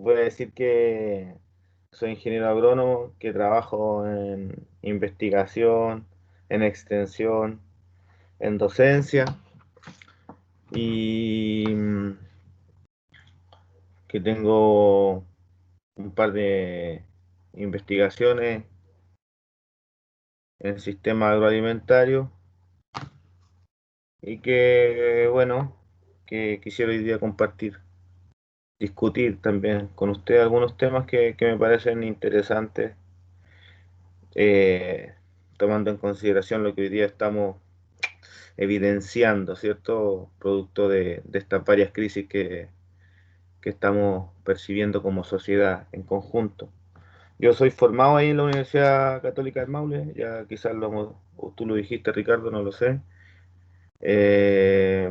voy a decir que soy ingeniero agrónomo, que trabajo en investigación, en extensión, en docencia y que tengo un par de investigaciones en sistema agroalimentario y que, bueno, que quisiera hoy día compartir, discutir también con usted algunos temas que me parecen interesantes, eh, tomando en consideración lo que hoy día estamos evidenciando, ¿cierto? Producto de estas varias crisis que estamos percibiendo como sociedad en conjunto. Yo soy formado ahí en la Universidad Católica del Maule, ya quizás o tú lo dijiste, Ricardo, no lo sé. Eh,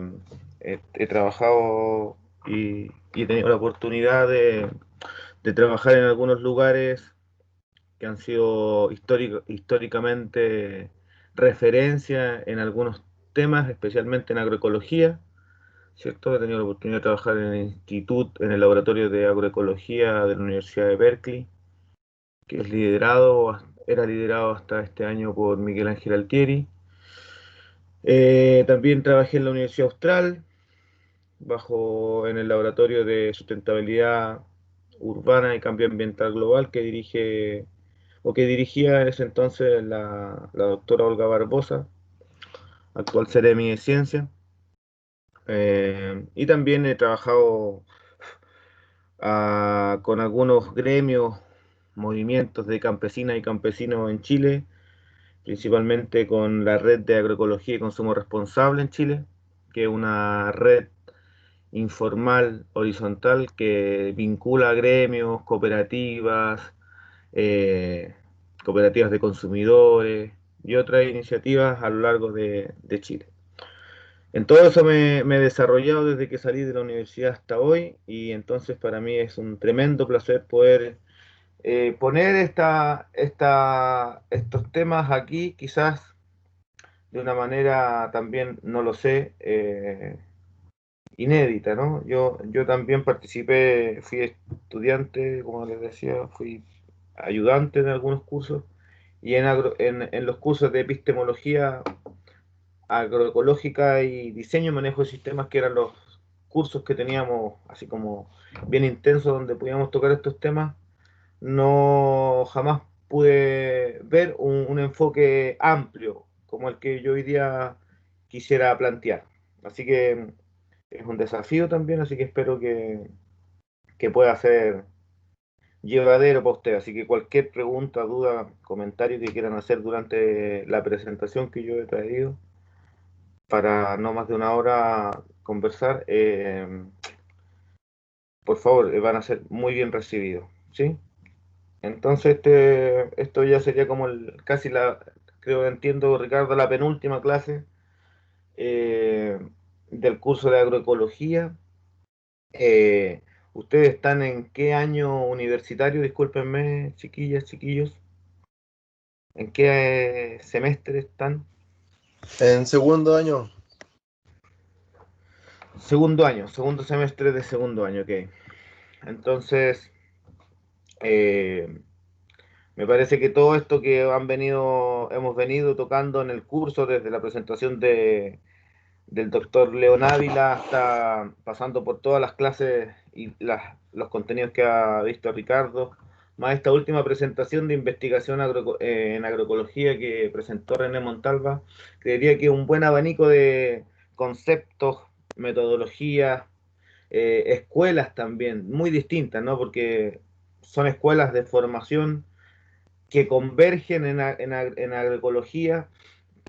he trabajado y he tenido la oportunidad de trabajar en algunos lugares que han sido históricamente referencia en algunos temas, especialmente en agroecología, ¿cierto? He tenido la oportunidad de trabajar en el instituto, en el laboratorio de agroecología de la Universidad de Berkeley, que era liderado hasta este año por Miguel Ángel Altieri. También trabajé en la Universidad Austral, en el laboratorio de sustentabilidad urbana y cambio ambiental global que dirigía en ese entonces la doctora Olga Barbosa, actual Seremi de Ciencia. Y también he trabajado con algunos gremios, movimientos de campesinas y campesinos en Chile, principalmente con la Red de Agroecología y Consumo Responsable en Chile, que es una red informal, horizontal, que vincula gremios, eh, cooperativas de consumidores y otras iniciativas a lo largo de Chile. En todo eso me he desarrollado desde que salí de la universidad hasta hoy y entonces para mí es un tremendo placer poder poner estos temas aquí, quizás de una manera también, no lo sé, inédita, ¿no? Yo también participé, fui estudiante, como les decía, fui ayudante en algunos cursos y en los cursos de epistemología agroecológica y diseño y manejo de sistemas, que eran los cursos que teníamos así como bien intensos donde podíamos tocar estos temas, no jamás pude ver un enfoque amplio como el que yo hoy día quisiera plantear. Así que es un desafío también, así que espero que pueda ser llevadero para usted. Así que cualquier pregunta, duda, comentario que quieran hacer durante la presentación que yo he traído para no más de una hora conversar, por favor, van a ser muy bien recibidos, ¿sí? Entonces, esto ya sería como creo que entiendo, Ricardo, la penúltima clase eh, del curso de agroecología. Eh, ¿Ustedes están en qué año universitario? Discúlpenme, chiquillas, chiquillos. ¿En qué semestre están? En segundo año. Segundo año, segundo semestre de segundo año, ok. Entonces, eh, me parece que todo esto que hemos venido tocando en el curso, desde la presentación del doctor León Ávila hasta pasando por todas las clases y los contenidos que ha visto Ricardo, más esta última presentación de investigación en agroecología que presentó René Montalva, creería que un buen abanico de conceptos, metodologías, escuelas también, muy distintas, ¿no? Porque son escuelas de formación que convergen en agroecología,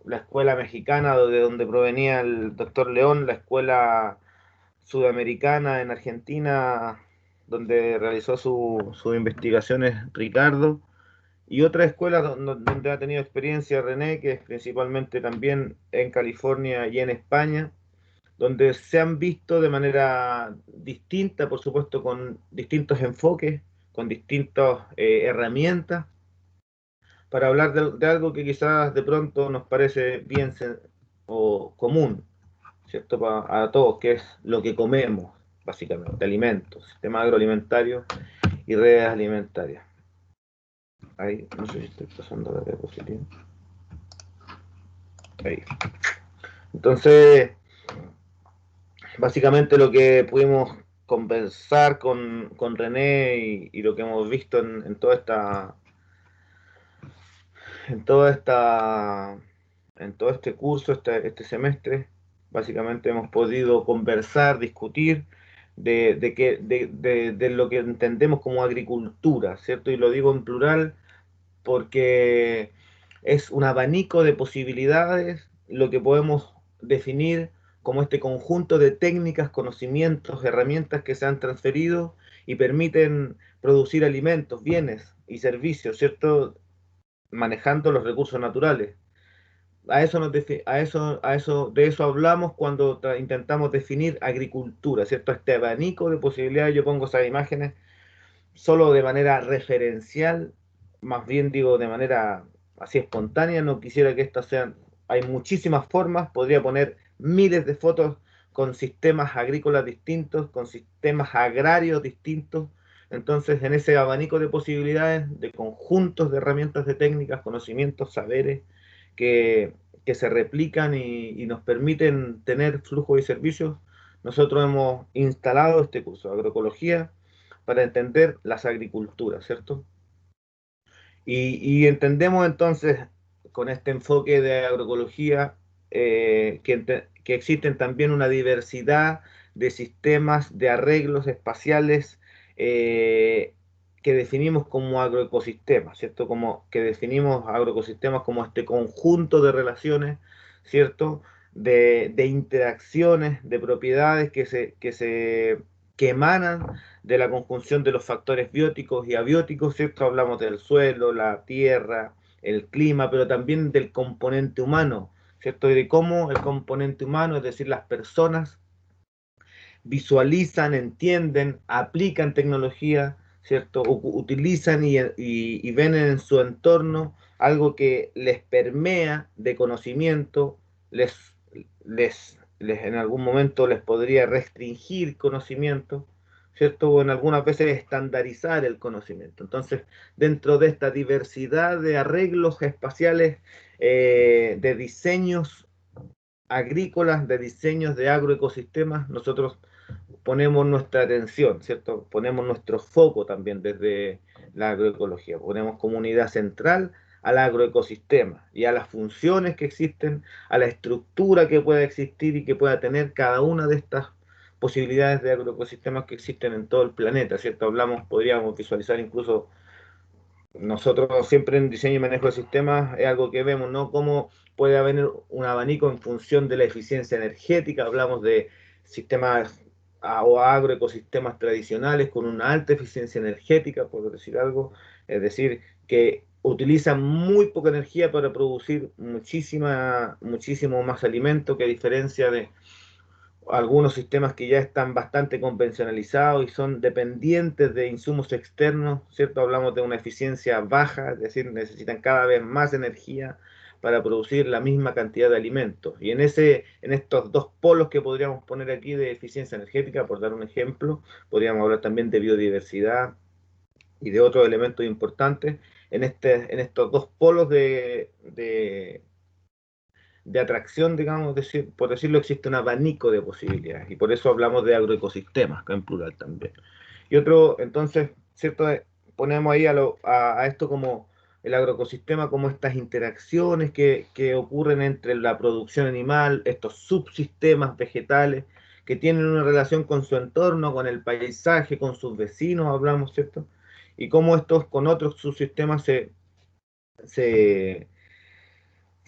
la escuela mexicana de donde provenía el doctor León, la escuela sudamericana en Argentina, donde realizó sus investigaciones Ricardo, y otra escuela donde ha tenido experiencia René, que es principalmente también en California y en España, donde se han visto de manera distinta, por supuesto, con distintos enfoques, con distintas herramientas, para hablar de algo que quizás de pronto nos parece bien o común, ¿cierto? A todos, que es lo que comemos. básicamente, alimentos, sistema agroalimentario y redes alimentarias. Ahí, no sé si estoy pasando la diapositiva. Ahí. Entonces, básicamente lo que pudimos conversar con René y lo que hemos visto en toda esta en toda esta en todo este curso, este semestre, básicamente hemos podido conversar, discutir de lo que entendemos como agricultura, ¿cierto? Y lo digo en plural porque es un abanico de posibilidades lo que podemos definir como este conjunto de técnicas, conocimientos, herramientas que se han transferido y permiten producir alimentos, bienes y servicios, ¿cierto? Manejando los recursos naturales. De eso hablamos cuando intentamos definir agricultura, ¿cierto? Este abanico de posibilidades, yo pongo esas imágenes solo de manera referencial, más bien digo de manera así espontánea, no quisiera que estas sean, hay muchísimas formas, podría poner miles de fotos con sistemas agrícolas distintos, con sistemas agrarios distintos, entonces en ese abanico de posibilidades, de conjuntos de herramientas, de técnicas, conocimientos, saberes, que, que se replican y nos permiten tener flujos y servicios, nosotros hemos instalado este curso de agroecología para entender las agriculturas, ¿cierto? Y entendemos entonces con este enfoque de agroecología que existen también una diversidad de sistemas de arreglos espaciales que definimos como agroecosistemas, ¿cierto? Como que definimos agroecosistemas como este conjunto de relaciones, ¿cierto? De interacciones, de propiedades que emanan de la conjunción de los factores bióticos y abióticos, ¿cierto? Hablamos del suelo, la tierra, el clima, pero también del componente humano, ¿cierto? Y de cómo el componente humano, es decir, las personas, visualizan, entienden, aplican tecnología, ¿cierto? Utilizan y ven en su entorno algo que les permea de conocimiento, en algún momento les podría restringir conocimiento, ¿cierto? O en algunas veces estandarizar el conocimiento. Entonces, dentro de esta diversidad de arreglos espaciales, de diseños agrícolas, de diseños de agroecosistemas, nosotros ponemos nuestra atención, ¿cierto? Ponemos nuestro foco también desde la agroecología, ponemos como unidad central al agroecosistema y a las funciones que existen, a la estructura que pueda existir y que pueda tener cada una de estas posibilidades de agroecosistemas que existen en todo el planeta, ¿cierto? Hablamos, podríamos visualizar incluso nosotros siempre en diseño y manejo de sistemas es algo que vemos, ¿no? Cómo puede haber un abanico en función de la eficiencia energética, hablamos de sistemas o agroecosistemas tradicionales con una alta eficiencia energética, por decir algo, es decir, que utilizan muy poca energía para producir muchísimo más alimento, que a diferencia de algunos sistemas que ya están bastante convencionalizados y son dependientes de insumos externos, ¿cierto? Hablamos de una eficiencia baja, es decir, necesitan cada vez más energía para producir la misma cantidad de alimentos. Y en estos dos polos que podríamos poner aquí de eficiencia energética, por dar un ejemplo, podríamos hablar también de biodiversidad y de otros elementos importantes. En estos dos polos de atracción, digamos, por decirlo, existe un abanico de posibilidades y por eso hablamos de agroecosistemas, en plural también. Y otro, entonces, ¿cierto? Ponemos ahí a esto como el agroecosistema, como estas interacciones que ocurren entre la producción animal, estos subsistemas vegetales que tienen una relación con su entorno, con el paisaje, con sus vecinos, hablamos, ¿cierto? Y cómo estos con otros subsistemas se, se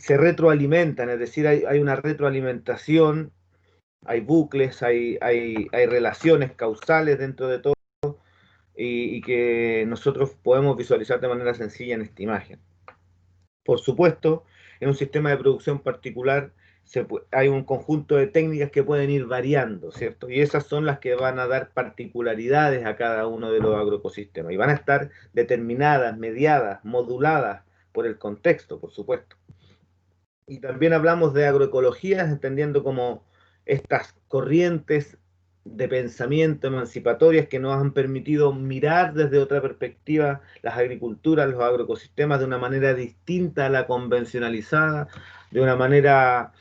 retroalimentan, es decir, hay una retroalimentación, hay bucles, hay relaciones causales dentro de todo y que nosotros podemos visualizar de manera sencilla en esta imagen. Por supuesto, en un sistema de producción particular hay un conjunto de técnicas que pueden ir variando, ¿cierto? Y esas son las que van a dar particularidades a cada uno de los agroecosistemas y van a estar determinadas, mediadas, moduladas por el contexto, por supuesto. Y también hablamos de agroecología, entendiendo como estas corrientes de pensamiento emancipatorias que nos han permitido mirar desde otra perspectiva las agriculturas, los agroecosistemas de una manera distinta a la convencionalizada, de una manera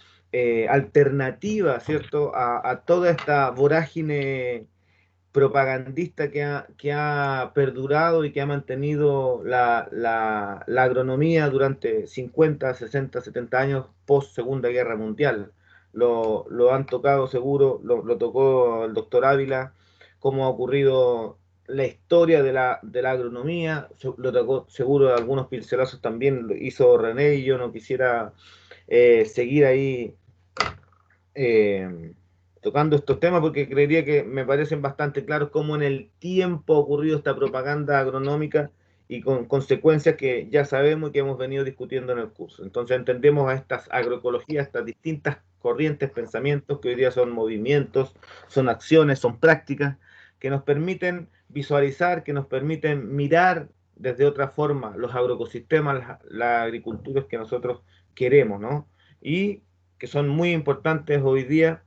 alternativa, ¿cierto? A toda esta vorágine propagandista que ha perdurado y que ha mantenido la agronomía durante 50, 60, 70 años post Segunda Guerra Mundial. Lo han tocado seguro, lo tocó el doctor Ávila, cómo ha ocurrido la historia de la agronomía, lo tocó seguro algunos pincelazos también, lo hizo René y yo no quisiera seguir ahí tocando estos temas porque creería que me parecen bastante claros cómo en el tiempo ha ocurrido esta propaganda agronómica y con consecuencias que ya sabemos y que hemos venido discutiendo en el curso. Entonces entendemos a estas agroecologías, estas distintas corrientes, pensamientos que hoy día son movimientos, son acciones, son prácticas que nos permiten visualizar, que nos permiten mirar desde otra forma los agroecosistemas, la agricultura que nosotros queremos, ¿no? Y que son muy importantes hoy día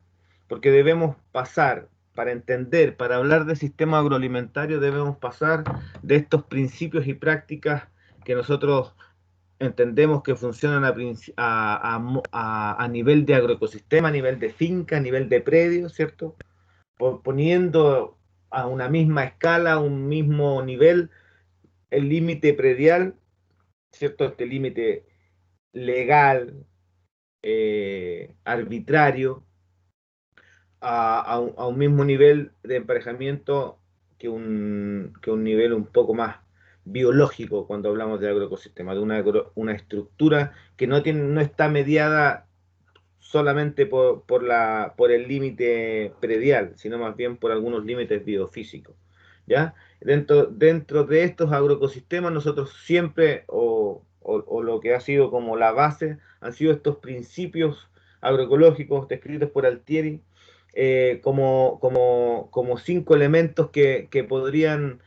porque debemos pasar, para entender, para hablar de sistema agroalimentario, debemos pasar de estos principios y prácticas que nosotros entendemos que funcionan a nivel de agroecosistema, a nivel de finca, a nivel de predio, ¿cierto? Poniendo a una misma escala, a un mismo nivel, el límite predial, ¿cierto? Este límite legal, arbitrario, a un mismo nivel de emparejamiento que un nivel un poco más biológico cuando hablamos de agroecosistema, de una estructura que no está mediada solamente por el límite predial, sino más bien por algunos límites biofísicos. ¿Ya? Dentro de estos agroecosistemas, nosotros siempre, o lo que ha sido como la base, han sido estos principios agroecológicos descritos por Altieri, como cinco elementos que podrían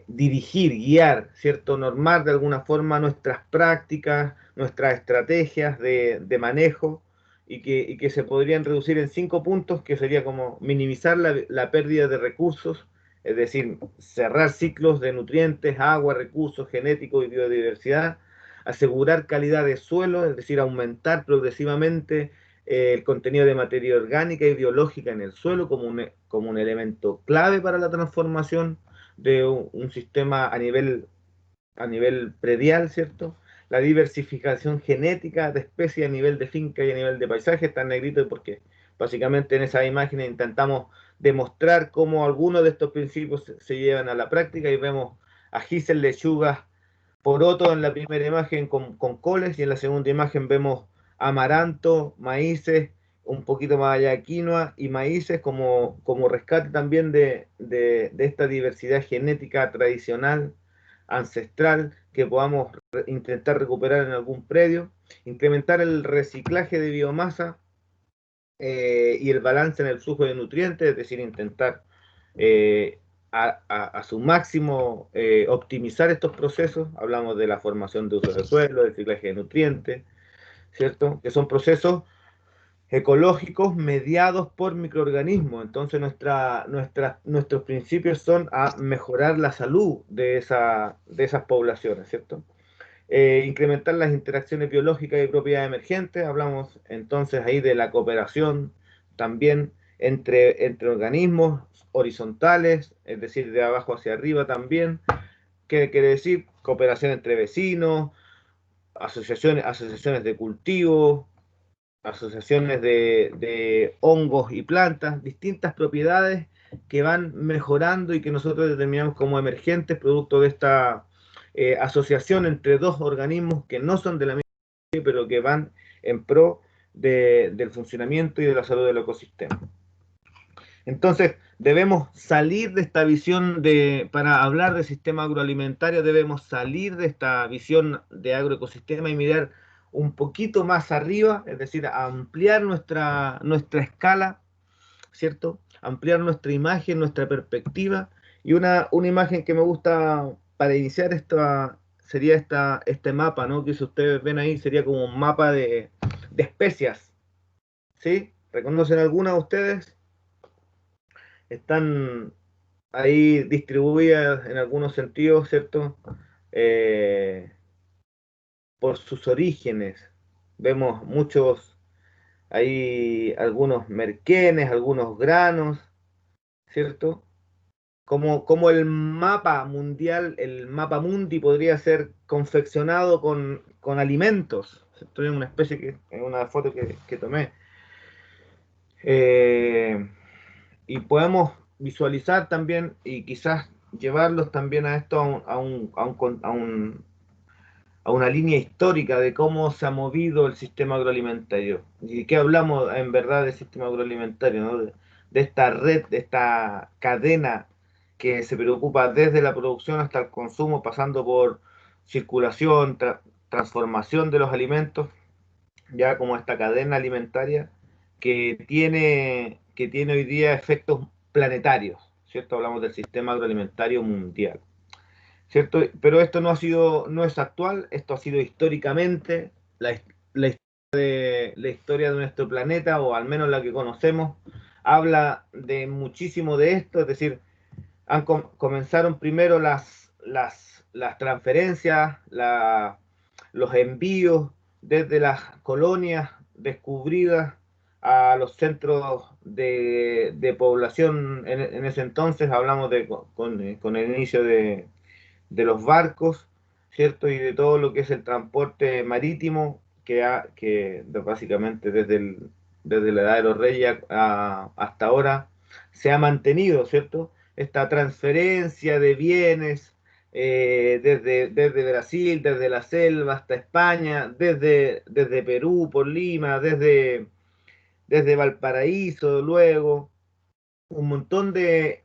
dirigir, guiar, ¿cierto? Normar de alguna forma nuestras prácticas, nuestras estrategias de manejo y que se podrían reducir en 5 puntos, que sería como minimizar la pérdida de recursos, es decir, cerrar ciclos de nutrientes, agua, recursos genéticos y biodiversidad, asegurar calidad de suelo, es decir, aumentar progresivamente el contenido de materia orgánica y biológica en el suelo como un elemento clave para la transformación de un sistema a nivel predial, ¿cierto? La diversificación genética de especies a nivel de finca y a nivel de paisaje está en negrito porque básicamente en esa imagen intentamos demostrar cómo algunos de estos principios se llevan a la práctica y vemos a gisel, lechugas, poroto en la primera imagen con coles y en la segunda imagen vemos amaranto, maíces, un poquito más allá quinoa y maíces como rescate también de esta diversidad genética tradicional, ancestral, que podamos intentar recuperar en algún predio, incrementar el reciclaje de biomasa y el balance en el flujo de nutrientes, es decir, intentar eh, a su máximo optimizar estos procesos. Hablamos de la formación de uso de suelo, del ciclaje de nutrientes, ¿cierto? Que son procesos ecológicos mediados por microorganismos. Entonces nuestros principios son a mejorar la salud de esas poblaciones, ¿cierto? Incrementar las interacciones biológicas y propiedades emergentes. Hablamos entonces ahí de la cooperación también entre organismos horizontales, es decir, de abajo hacia arriba también. ¿Qué quiere decir? Cooperación entre vecinos, asociaciones de cultivos, asociaciones de hongos y plantas, distintas propiedades que van mejorando y que nosotros determinamos como emergentes producto de esta asociación entre dos organismos que no son de la misma especie, pero que van en pro del funcionamiento y de la salud del ecosistema. Entonces, debemos salir de esta visión para hablar de sistema agroalimentario, debemos salir de esta visión de agroecosistema y mirar un poquito más arriba, es decir, ampliar nuestra escala, ¿cierto? Ampliar nuestra imagen, nuestra perspectiva. Y una imagen que me gusta para iniciar sería este mapa, ¿no? Que si ustedes ven ahí, sería como un mapa de especias, ¿sí? ¿Reconocen alguna de ustedes? están ahí distribuidas en algunos sentidos, ¿cierto? Eh, por sus orígenes. Vemos muchos, hay algunos merquenes, algunos granos, ¿cierto? Como el mapa mundial, el mapa mundi podría ser confeccionado con alimentos. Esto es una especie que, es una foto que tomé. Eh, y podemos visualizar también y quizás llevarlos también a esto a una línea histórica de cómo se ha movido el sistema agroalimentario. ¿Y qué hablamos en verdad del sistema agroalimentario, ¿no? De esta red, de esta cadena que se preocupa desde la producción hasta el consumo, pasando por circulación, transformación de los alimentos, ya como esta cadena alimentaria que tiene hoy día efectos planetarios, ¿cierto? Hablamos del sistema agroalimentario mundial. ¿Cierto? Pero esto no ha sido, no es actual, esto ha sido históricamente la la historia de nuestro planeta, o al menos la que conocemos, habla de muchísimo de esto, es decir, comenzaron primero las transferencias, los envíos desde las colonias descubridas a los centros de población en ese entonces, hablamos con el inicio de los barcos, ¿cierto? Y de todo lo que es el transporte marítimo, que básicamente desde la edad de los reyes hasta ahora se ha mantenido, ¿cierto? Esta transferencia de bienes desde Brasil, desde la selva hasta España, desde Perú por Lima, desde Valparaíso luego, un montón de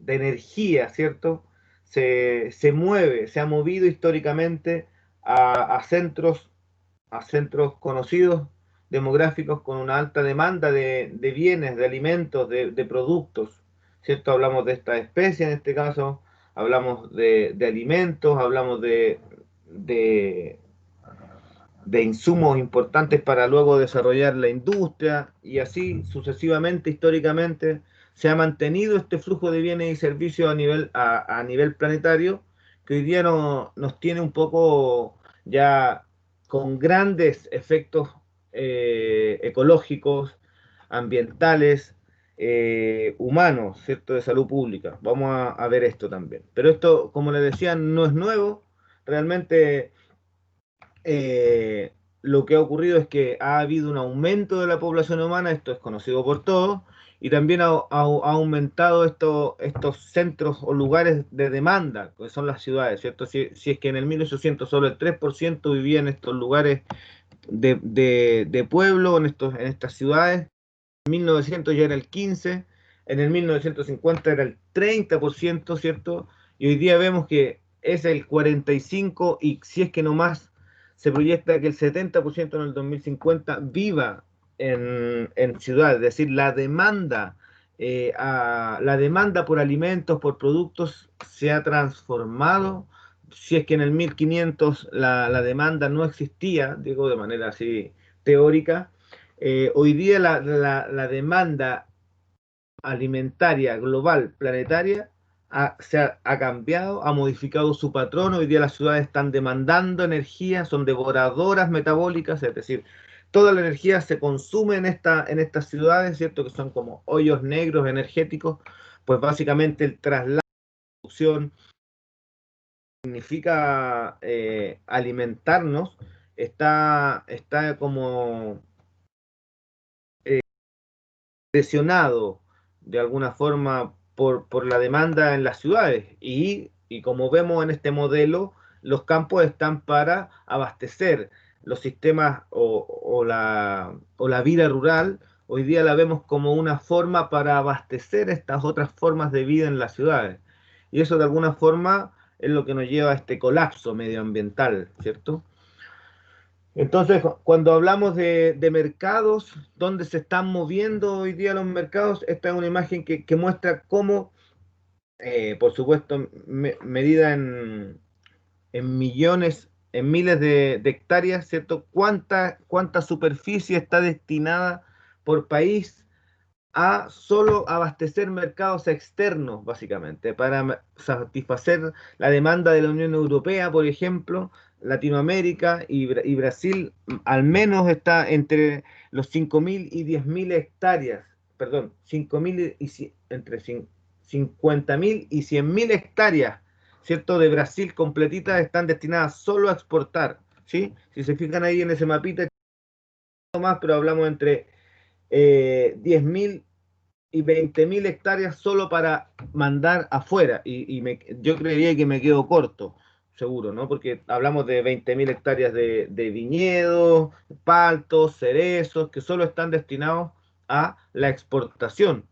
energía, ¿cierto? Se mueve, se ha movido históricamente a, a centros, a centros conocidos demográficos con una alta demanda de bienes, de alimentos, de productos, ¿cierto? Hablamos de esta especie en este caso, hablamos de alimentos, hablamos de, de insumos importantes para luego desarrollar la industria y así sucesivamente, históricamente, se ha mantenido este flujo de bienes y servicios a nivel planetario que hoy día nos tiene un poco ya con grandes efectos ecológicos, ambientales, humanos, ¿cierto? De salud pública. Vamos a ver esto también. Pero esto, como les decía, no es nuevo. Realmente eh, lo que ha ocurrido es que ha habido un aumento de la población humana, esto es conocido por todos, y también ha aumentado estos centros o lugares de demanda, que son las ciudades, ¿cierto? Si es que en el 1800 solo el 3% vivía en estos lugares de pueblo, en estas ciudades, en 1900 ya era el 15%, en el 1950 era el 30%, ¿cierto? Y hoy día vemos que es el 45% y si es que no más, se proyecta que el 70% en el 2050 viva en ciudades, es decir, la demanda por alimentos, por productos se ha transformado. Si es que en el 1500 la demanda no existía, digo de manera así teórica, hoy día la demanda alimentaria global, planetaria, ha cambiado, ha modificado su patrón. Hoy día las ciudades están demandando energía, son devoradoras metabólicas, es decir, toda la energía se consume en estas ciudades, ¿cierto? Que son como hoyos negros energéticos, pues básicamente el traslado, de producción, significa alimentarnos, está como presionado de alguna forma por la demanda en las ciudades y como vemos en este modelo, los campos están para abastecer los sistemas o la vida rural. Hoy día la vemos como una forma para abastecer estas otras formas de vida en las ciudades. Y eso de alguna forma es lo que nos lleva a este colapso medioambiental, ¿cierto? Entonces, cuando hablamos de mercados, donde se están moviendo hoy día los mercados, esta es una imagen que muestra cómo, por supuesto, medida en millones, en miles de hectáreas, ¿cierto? ¿Cuánta superficie está destinada por país a solo abastecer mercados externos, básicamente, para satisfacer la demanda de la Unión Europea, por ejemplo. Latinoamérica y Brasil al menos está entre los 5.000 y 10.000 hectáreas, perdón, 5.000 y entre 50.000 y 100.000 hectáreas, ¿cierto? De Brasil completitas están destinadas solo a exportar, ¿sí? Si se fijan ahí en ese mapita, más, pero hablamos entre 10.000 y 20.000 hectáreas solo para mandar afuera. Yo creería que me quedo corto, seguro, ¿no? Porque hablamos de 20.000 hectáreas de viñedos, paltos, cerezos, que solo están destinados a la exportación.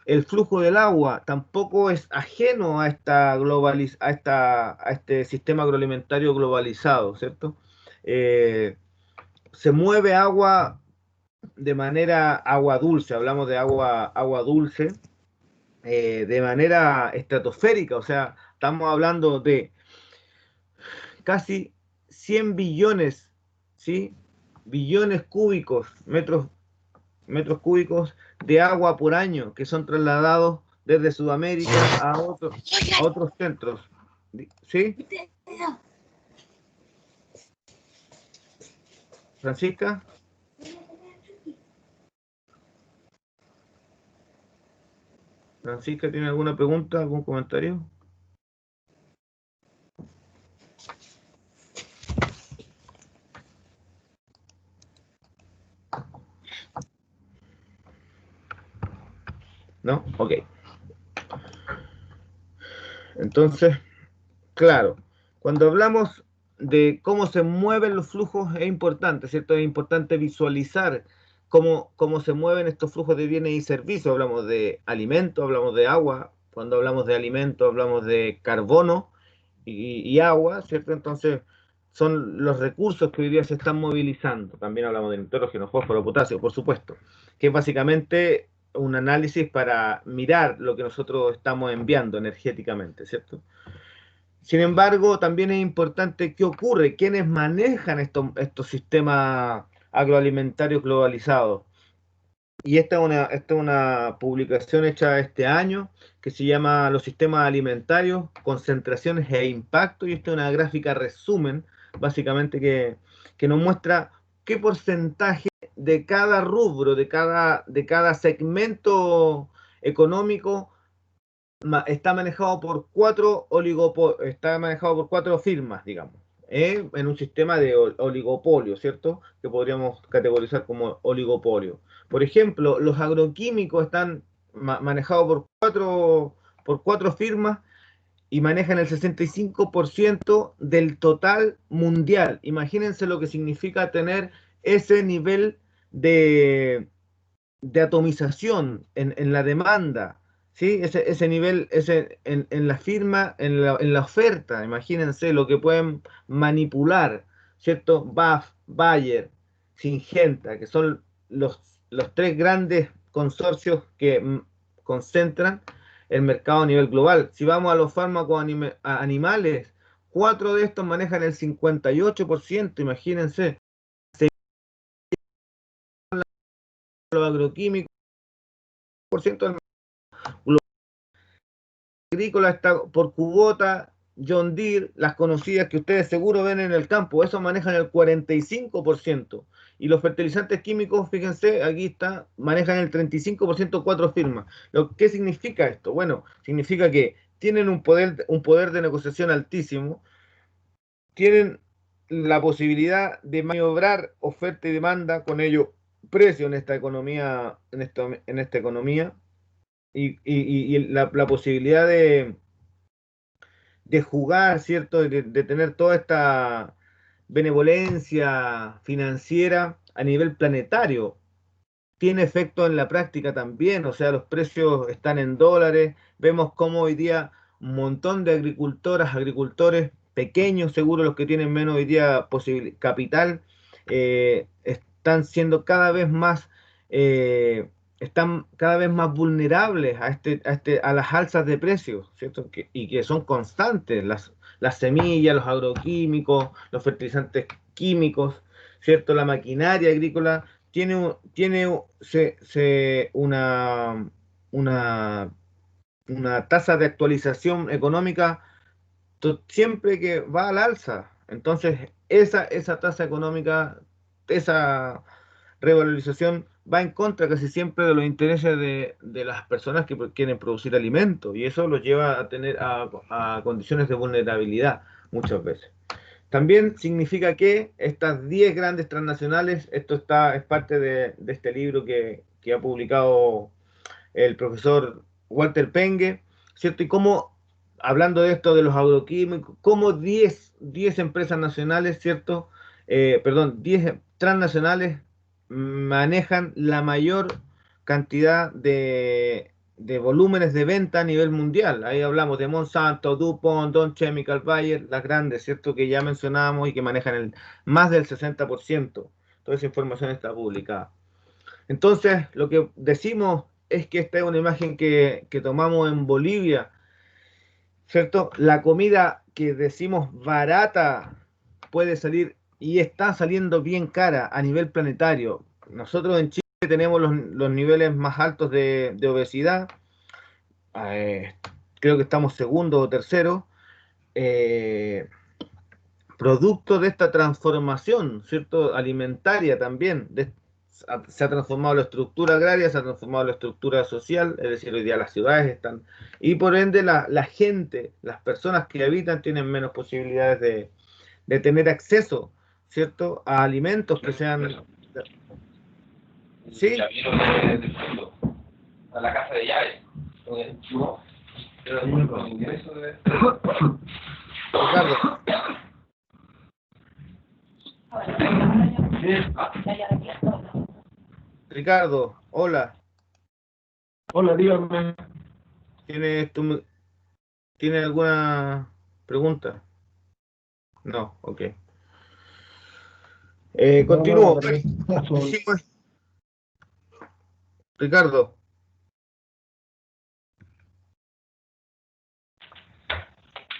El flujo del agua tampoco es ajeno a a este sistema agroalimentario globalizado, ¿cierto? Eh, Se mueve agua de manera agua dulce, hablamos de agua dulce, de manera estratosférica, o sea, estamos hablando de casi 100 billones, ¿sí? Billones cúbicos, metros cúbicos de agua por año que son trasladados desde Sudamérica a otros centros, ¿sí? Francisca, Francisca, ¿tiene alguna pregunta, algún comentario? ¿No? Ok. Entonces, claro, cuando hablamos de cómo se mueven los flujos es importante, ¿cierto? Es importante visualizar cómo se mueven estos flujos de bienes y servicios. Hablamos de alimentos, hablamos de agua. Cuando hablamos de alimentos hablamos de carbono y agua, ¿cierto? Entonces son los recursos que hoy día se están movilizando. También hablamos de nitrógeno, fósforo, potasio, por supuesto, que es básicamente un análisis para mirar lo que nosotros estamos enviando energéticamente, ¿cierto? Sin embargo, también es importante qué ocurre, quiénes manejan estos sistemas agroalimentarios globalizados. Y esta es una publicación hecha este año que se llama Los sistemas alimentarios, concentraciones e impacto. Y esta es una gráfica resumen, básicamente, que nos muestra qué porcentaje de cada rubro, de cada segmento económico está manejado por está manejado por cuatro firmas, digamos, en un sistema de oligopolio, ¿cierto? Que podríamos categorizar como oligopolio. Por ejemplo, los agroquímicos están manejados por cuatro firmas y manejan el 65% del total mundial. Imagínense lo que significa tener ese nivel de, de atomización en la demanda, ¿sí? Ese nivel, en la firma, en la oferta, imagínense lo que pueden manipular, ¿cierto? BAF, Bayer, Syngenta, que son los tres grandes consorcios que concentran el mercado a nivel global. Si vamos a los fármacos animales, cuatro de estos manejan el 58%, imagínense, los agroquímicos, por ciento del agrícola está por Kubota, John Deere, las conocidas que ustedes seguro ven en el campo, eso manejan el 45%. Y los fertilizantes químicos, fíjense, aquí está, manejan el 35%, cuatro firmas. ¿Qué significa esto? Bueno, significa que tienen un poder de negociación altísimo, tienen la posibilidad de maniobrar oferta y demanda, con ello precio en esta economía, en esta economía, y la posibilidad de jugar, ¿cierto? De tener toda esta benevolencia financiera a nivel planetario. Tiene efecto en la práctica también, o sea, los precios están en dólares. Vemos cómo hoy día un montón de agricultores pequeños, seguro los que tienen menos hoy día capital, están siendo están cada vez más vulnerables a las alzas de precios, ¿cierto? Y que son constantes, las semillas, los agroquímicos, los fertilizantes químicos, ¿cierto? La maquinaria agrícola una, una tasa de actualización económica siempre que va al alza. Entonces, esa tasa económica, esa revalorización va en contra casi siempre de los intereses de las personas que quieren producir alimentos y eso los lleva a tener a condiciones de vulnerabilidad muchas veces. También significa que estas 10 grandes transnacionales, es parte de este libro que ha publicado el profesor Walter Penge, ¿cierto? Y cómo, hablando de esto de los agroquímicos, cómo 10 empresas nacionales, ¿cierto? Perdón, 10 transnacionales manejan la mayor cantidad de volúmenes de venta a nivel mundial. Ahí hablamos de Monsanto, DuPont, Dow Chemical, Bayer, las grandes, ¿cierto? Que ya mencionábamos y que manejan más del 60%. Toda esa información está publicada. Entonces, lo que decimos es que esta es una imagen que tomamos en Bolivia, ¿cierto? La comida que decimos barata puede salir y está saliendo bien cara a nivel planetario. Nosotros en Chile tenemos los niveles más altos de obesidad, eh, creo que estamos segundo o tercero, eh, producto de esta transformación, ¿cierto? Alimentaria también. Se ha transformado la estructura agraria, se ha transformado la estructura social, es decir, hoy día las ciudades están, y por ende la gente, las personas que habitan tienen menos posibilidades de tener acceso, ¿cierto? A alimentos que sean... ¿Sí? Del fondo, a la casa de llaves. ¿No? Ricardo. Ricardo, hola. Hola, dígame. ¿Tienes alguna pregunta? No, ok. Continúo. Ricardo.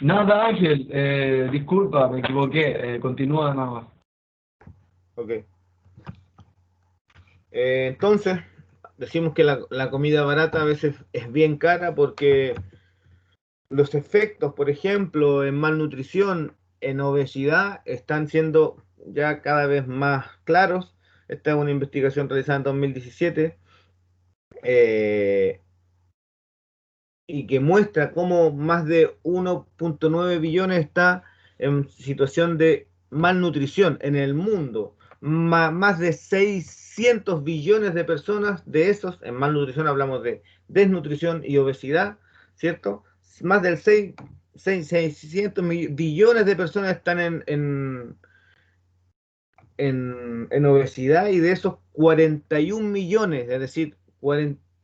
Nada, Ángel, disculpa, me equivoqué. Continúa nada más. Ok. Entonces, decimos que la comida barata a veces es bien cara porque los efectos, por ejemplo, en malnutrición, en obesidad, están siendo ya cada vez más claros. Esta es una investigación realizada en 2017 y que muestra cómo más de 1,9 billones está en situación de malnutrición en el mundo. Más de 600 billones de personas de esos, en malnutrición hablamos de desnutrición y obesidad, ¿cierto? Más del 600 billones de personas están en obesidad y de esos 41 millones, es decir,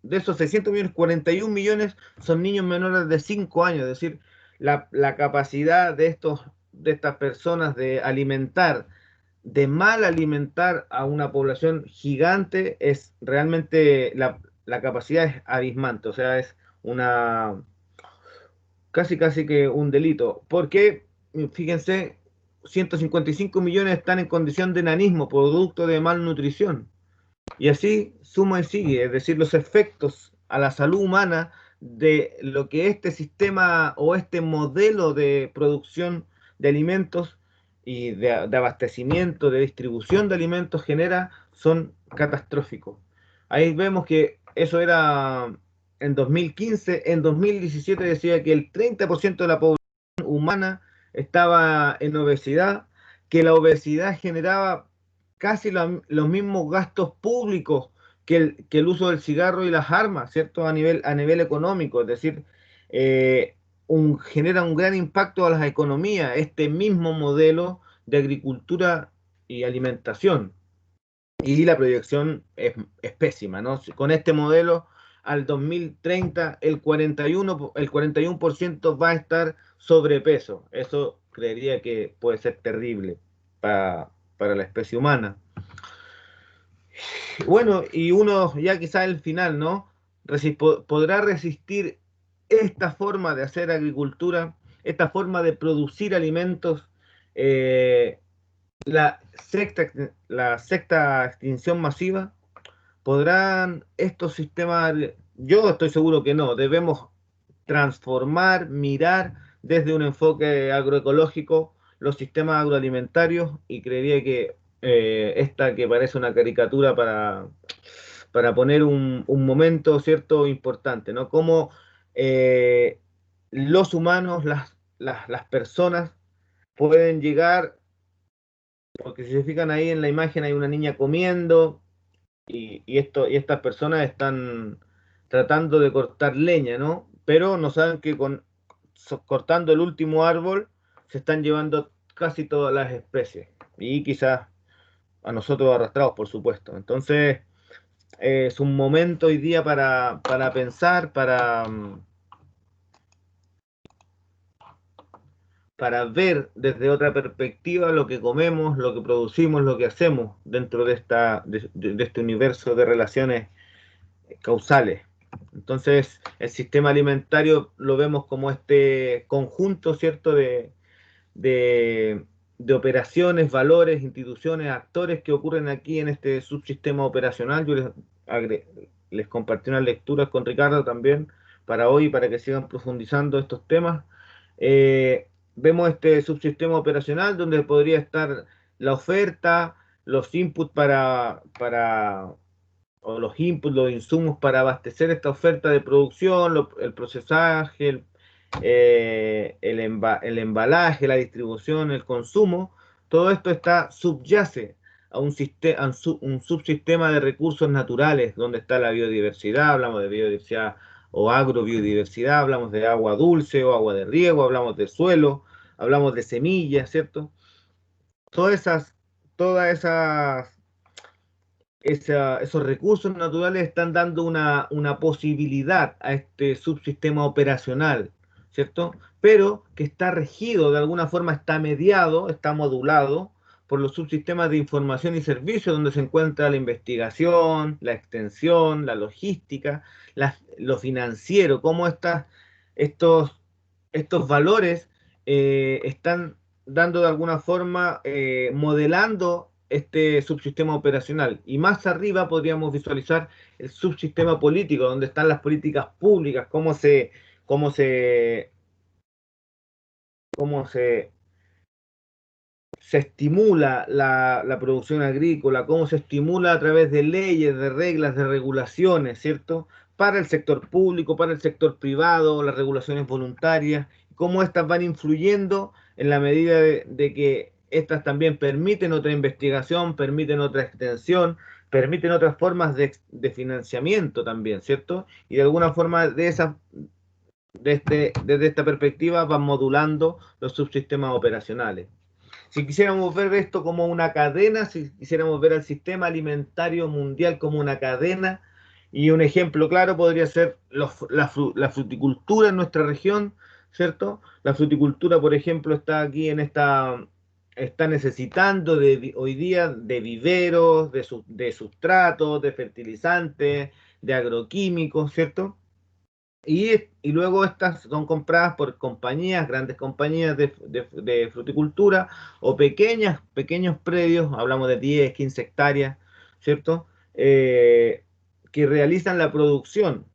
de esos 600 millones, 41 millones son niños menores de 5 años, es decir, la capacidad de estas personas de alimentar, de mal alimentar a una población gigante es realmente, la capacidad es abismante, o sea, es una casi que un delito. Porque, fíjense, 155 millones están en condición de enanismo, producto de malnutrición. Y así suma y sigue, es decir, los efectos a la salud humana de lo que este sistema o este modelo de producción de alimentos y de abastecimiento, de distribución de alimentos genera son catastróficos. Ahí vemos que eso era en 2015, en 2017 decía que el 30% de la población humana estaba en obesidad, que la obesidad generaba casi los mismos gastos públicos que el uso del cigarro y las armas, ¿cierto? A nivel económico, es decir, genera un gran impacto a las economías, este mismo modelo de agricultura y alimentación. Y la proyección es pésima, ¿no? Con este modelo, al 2030, el 41% va a estar sobrepeso. Eso creería que puede ser terrible para la especie humana. Bueno, y uno ya quizá el final, ¿no? ¿Podrá resistir esta forma de hacer agricultura, esta forma de producir alimentos? la sexta extinción masiva, ¿podrán estos sistemas? Yo estoy seguro que no. Debemos transformar, mirar desde un enfoque agroecológico los sistemas agroalimentarios y creería que esta que parece una caricatura para poner un momento, ¿cierto?, importante, ¿no? Cómo eh, los humanos, las personas pueden llegar, porque si se fijan ahí en la imagen hay una niña comiendo y estas personas están tratando de cortar leña, ¿no? Pero no saben que cortando el último árbol se están llevando casi todas las especies y quizás a nosotros arrastrados, por supuesto. Entonces, es un momento hoy día para pensar, para ver desde otra perspectiva lo que comemos, lo que producimos, lo que hacemos dentro de este universo de relaciones causales. Entonces, el sistema alimentario lo vemos como este conjunto, ¿cierto?, de, de operaciones, valores, instituciones, actores que ocurren aquí en este subsistema operacional. Yo les compartí unas lecturas con Ricardo también para hoy, para que sigan profundizando estos temas. Vemos este subsistema operacional donde podría estar la oferta, los inputs o los inputs, los insumos para abastecer esta oferta de producción, el procesaje, el embalaje, la distribución, el consumo, todo esto subyace a un subsistema de recursos naturales, donde está la biodiversidad, hablamos de biodiversidad o agrobiodiversidad, hablamos de agua dulce o agua de riego, hablamos de suelo, hablamos de semillas, ¿cierto? Todas esas, todas esos recursos naturales están dando una posibilidad a este subsistema operacional, ¿cierto? Pero que está regido, de alguna forma está mediado, está modulado por los subsistemas de información y servicios, donde se encuentra la investigación, la extensión, la logística, lo financiero, cómo estos, estos valores están dando de alguna forma, modelando este subsistema operacional. Y más arriba podríamos visualizar el subsistema político, donde están las políticas públicas, cómo se, cómo se estimula la producción agrícola, cómo se estimula a través de leyes, de reglas, de regulaciones, ¿cierto? Para el sector público, para el sector privado, las regulaciones voluntarias, cómo estas van influyendo en la medida de que estas también permiten otra investigación, permiten otra extensión, permiten otras formas de financiamiento también, ¿cierto? Y de alguna forma desde esta perspectiva van modulando los subsistemas operacionales. Si quisiéramos ver esto como una cadena, si quisiéramos ver el sistema alimentario mundial como una cadena, y un ejemplo claro podría ser la fruticultura en nuestra región, ¿cierto? La fruticultura, por ejemplo, está necesitando hoy día de viveros, de sustratos, de fertilizantes, de agroquímicos, ¿cierto? Y luego estas son compradas por compañías, grandes compañías de fruticultura o pequeños predios, hablamos de 10, 15 hectáreas, ¿cierto? Que realizan la producción,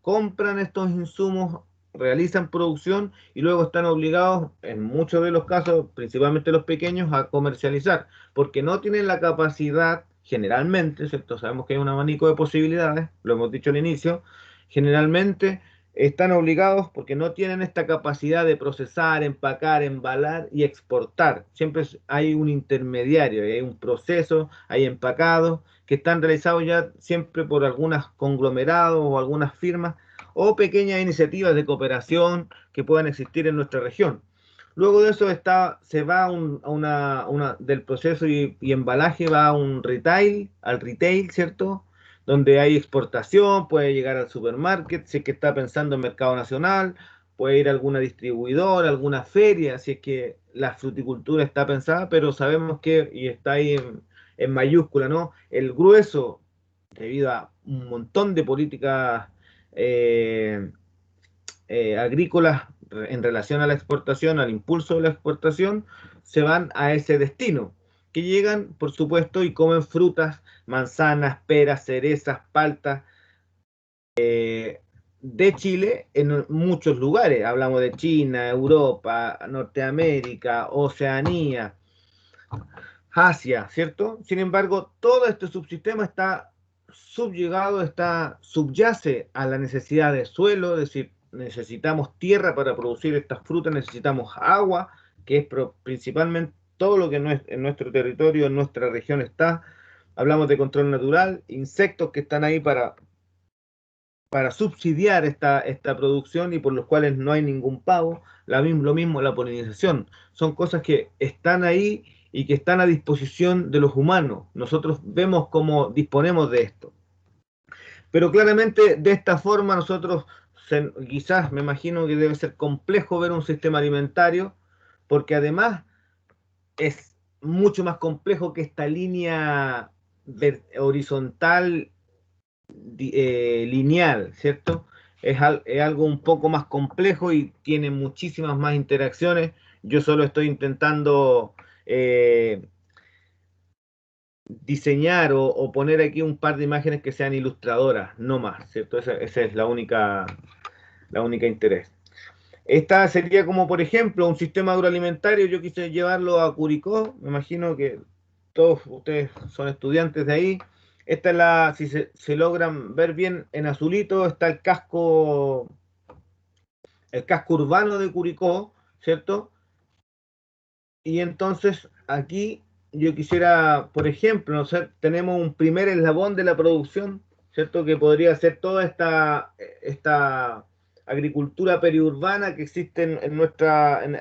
compran estos insumos, realizan producción y luego están obligados, en muchos de los casos, principalmente los pequeños, a comercializar, porque no tienen la capacidad, generalmente, ¿cierto? Sabemos que hay un abanico de posibilidades, lo hemos dicho al inicio, generalmente están obligados porque no tienen esta capacidad de procesar, empacar, embalar y exportar. Siempre hay un intermediario, hay un proceso, hay empacados que están realizados ya siempre por algunos conglomerados o algunas firmas o pequeñas iniciativas de cooperación que puedan existir en nuestra región. Luego de eso se va del proceso y embalaje, va a al retail, ¿cierto? Donde hay exportación, puede llegar al supermarket, si es que está pensando en mercado nacional, puede ir a alguna distribuidora, alguna feria, si es que la fruticultura está pensada, pero sabemos que, y está ahí en mayúscula, ¿no? El grueso, debido a un montón de políticas eh, agrícolas en relación a la exportación, al impulso de la exportación, se van a ese destino. que llegan, por supuesto, y comen frutas, manzanas, peras, cerezas, paltas, de Chile en muchos lugares. Hablamos de China, Europa, Norteamérica, Oceanía, Asia, ¿cierto? Sin embargo, todo este subsistema está subyugado, subyace a la necesidad de suelo, es decir, necesitamos tierra para producir estas frutas, necesitamos agua, que es principalmente todo lo que no es, en nuestro territorio, en nuestra región está. Hablamos de control natural, insectos que están ahí para subsidiar esta producción y por los cuales no hay ningún pago. Lo mismo la polinización. Son cosas que están ahí y que están a disposición de los humanos. Nosotros vemos cómo disponemos de esto. Pero claramente de esta forma nosotros, quizás me imagino que debe ser complejo ver un sistema alimentario, porque además es mucho más complejo que esta línea horizontal lineal, ¿cierto? Es algo un poco más complejo y tiene muchísimas más interacciones. Yo solo estoy intentando diseñar o poner aquí un par de imágenes que sean ilustradoras, no más, ¿cierto? Esa es la única interés. Esta sería como, por ejemplo, un sistema agroalimentario. Yo quise llevarlo a Curicó. Me imagino que todos ustedes son estudiantes de ahí. Esta es si se logran ver bien en azulito, está el casco urbano de Curicó, ¿cierto? Y entonces aquí yo quisiera, por ejemplo, no sé, tenemos un primer eslabón de la producción, ¿cierto? Que podría ser toda esta agricultura periurbana que existe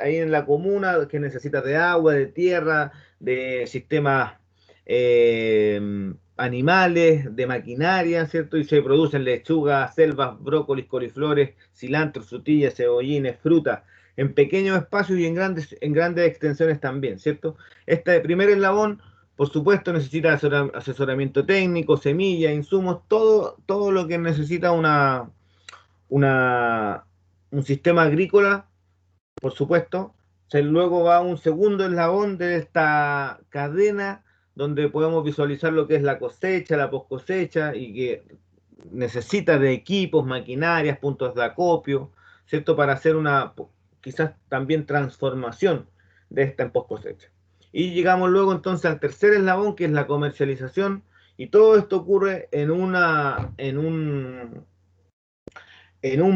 ahí en la comuna, que necesita de agua, de tierra, de sistemas animales, de maquinaria, ¿cierto? Y se producen lechugas, selvas, brócolis, coliflores, cilantro, frutillas, cebollines, frutas en pequeños espacios y en grandes extensiones también, ¿cierto? Este primer eslabón, por supuesto, necesita asesoramiento técnico, semillas, insumos, todo lo que necesita una, un sistema agrícola, por supuesto. Luego va un segundo eslabón de esta cadena donde podemos visualizar lo que es la cosecha, la post cosecha y que necesita de equipos, maquinarias, puntos de acopio, ¿cierto? Para hacer una quizás también transformación de esta en post cosecha. Y llegamos luego entonces al tercer eslabón, que es la comercialización, y todo esto ocurre en un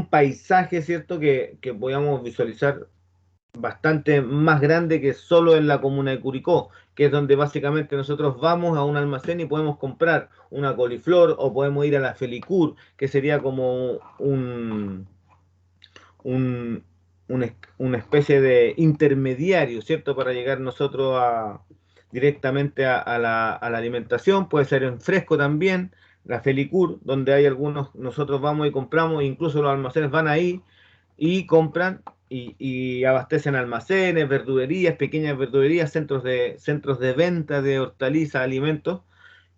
paisaje, ¿cierto? Que podamos visualizar bastante más grande que solo en la comuna de Curicó, que es donde básicamente nosotros vamos a un almacén y podemos comprar una coliflor o podemos ir a la Felicur, que sería como un, una especie de intermediario, ¿cierto? Para llegar nosotros directamente a la alimentación, puede ser en fresco también, la Felicur, donde hay algunos, nosotros vamos y compramos, incluso los almacenes van ahí y compran y abastecen almacenes, verdurerías, pequeñas verdurerías, centros de venta de hortalizas, alimentos,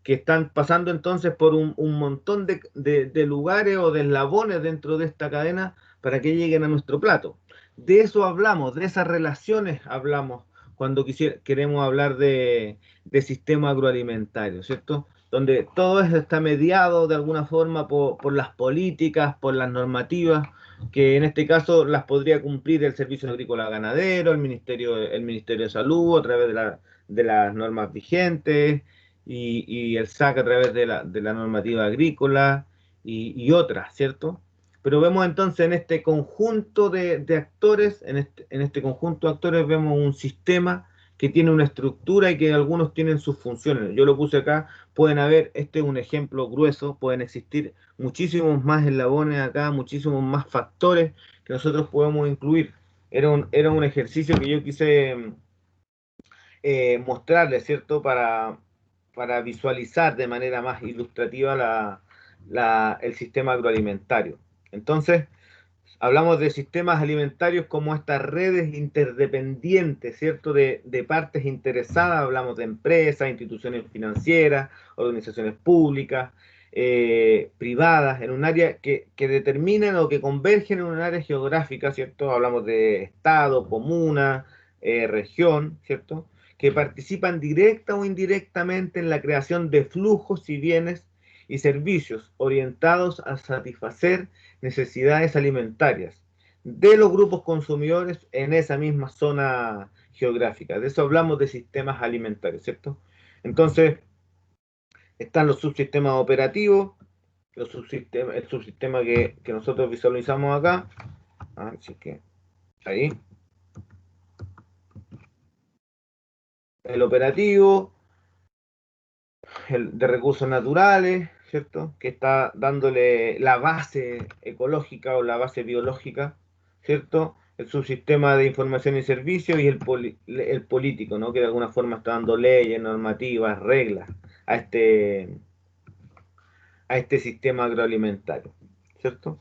que están pasando entonces por un montón de lugares o de eslabones dentro de esta cadena para que lleguen a nuestro plato. De eso hablamos, de esas relaciones hablamos cuando queremos hablar de sistema agroalimentario, ¿cierto? Donde todo eso está mediado de alguna forma por las políticas, por las normativas, que en este caso las podría cumplir el Servicio Agrícola Ganadero, el Ministerio de Salud a través de las normas vigentes y el SAC a través de la normativa agrícola y otras, ¿cierto? Pero vemos entonces en este conjunto de actores, en este conjunto de actores vemos un sistema que tiene una estructura y que algunos tienen sus funciones. Yo lo puse acá, pueden haber, este es un ejemplo grueso, pueden existir muchísimos más eslabones acá, muchísimos más factores que nosotros podemos incluir. Era un ejercicio que yo quise mostrarles, ¿cierto? Para visualizar de manera más ilustrativa el sistema agroalimentario. Entonces, hablamos de sistemas alimentarios como estas redes interdependientes, ¿cierto? De partes interesadas, hablamos de empresas, instituciones financieras, organizaciones públicas, privadas, en un área que determinan o que convergen en un área geográfica, ¿cierto? Hablamos de estado, comuna, región, ¿cierto? que participan directa o indirectamente en la creación de flujos y bienes y servicios orientados a satisfacer necesidades alimentarias de los grupos consumidores en esa misma zona geográfica. De eso hablamos de sistemas alimentarios, ¿cierto? Entonces, están los subsistemas operativos, el subsistema que nosotros visualizamos acá. Así que, ahí. El operativo, el de recursos naturales, ¿cierto? Que está dándole la base ecológica o la base biológica, ¿cierto? El subsistema de información y servicios y el político, ¿no? Que de alguna forma está dando leyes, normativas, reglas a este sistema agroalimentario, ¿cierto?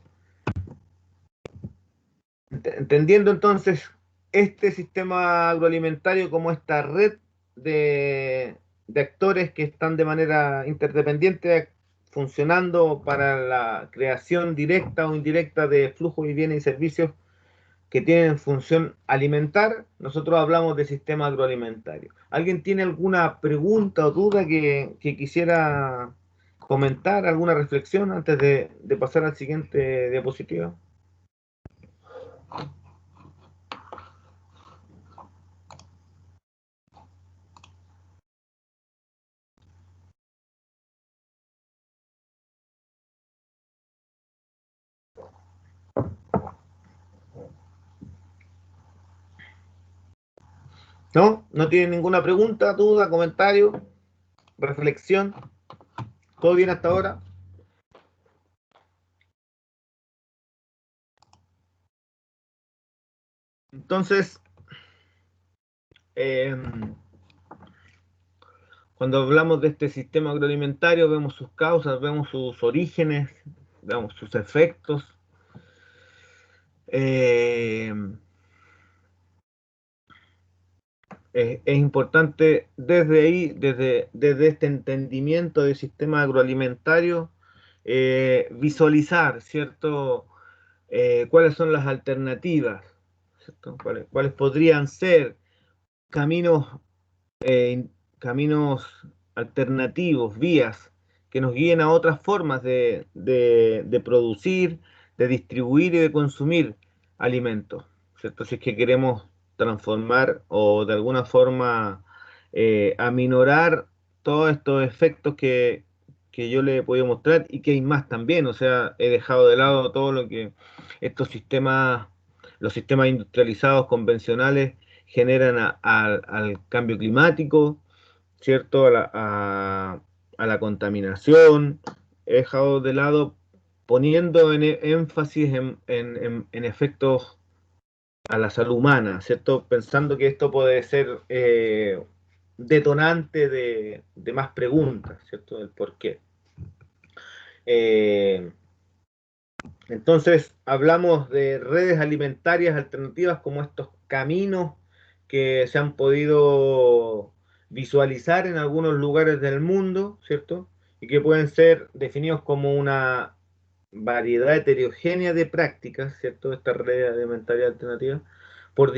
Entendiendo entonces este sistema agroalimentario como esta red de actores que están de manera interdependiente funcionando para la creación directa o indirecta de flujos y bienes y servicios que tienen función alimentar, nosotros hablamos de sistema agroalimentario. ¿Alguien tiene alguna pregunta o duda que quisiera comentar, alguna reflexión antes de pasar al siguiente diapositiva? ¿No? ¿No tienen ninguna pregunta, duda, comentario, reflexión? ¿Todo bien hasta ahora? Entonces, cuando hablamos de este sistema agroalimentario, vemos sus causas, vemos sus orígenes, vemos sus efectos. Es importante desde ahí, desde este entendimiento del sistema agroalimentario, visualizar, ¿cierto? Cuáles son las alternativas, ¿cierto? ¿Cuáles podrían ser caminos, caminos alternativos, vías que nos guíen a otras formas de producir, de distribuir y de consumir alimentos, ¿cierto? Si es que queremos transformar o de alguna forma aminorar todos estos efectos que yo le he podido mostrar y que hay más también, o sea, he dejado de lado todo lo que estos sistemas, los sistemas industrializados convencionales generan al cambio climático, ¿cierto? A la contaminación. He dejado de lado poniendo énfasis en efectos a la salud humana, ¿cierto? Pensando que esto puede ser detonante de más preguntas, ¿cierto? Del por qué. Entonces, hablamos de redes alimentarias alternativas como estos caminos que se han podido visualizar en algunos lugares del mundo, ¿cierto? Y que pueden ser definidos como una variedad heterogénea de prácticas, ¿cierto? Estas redes alimentarias alternativas, por,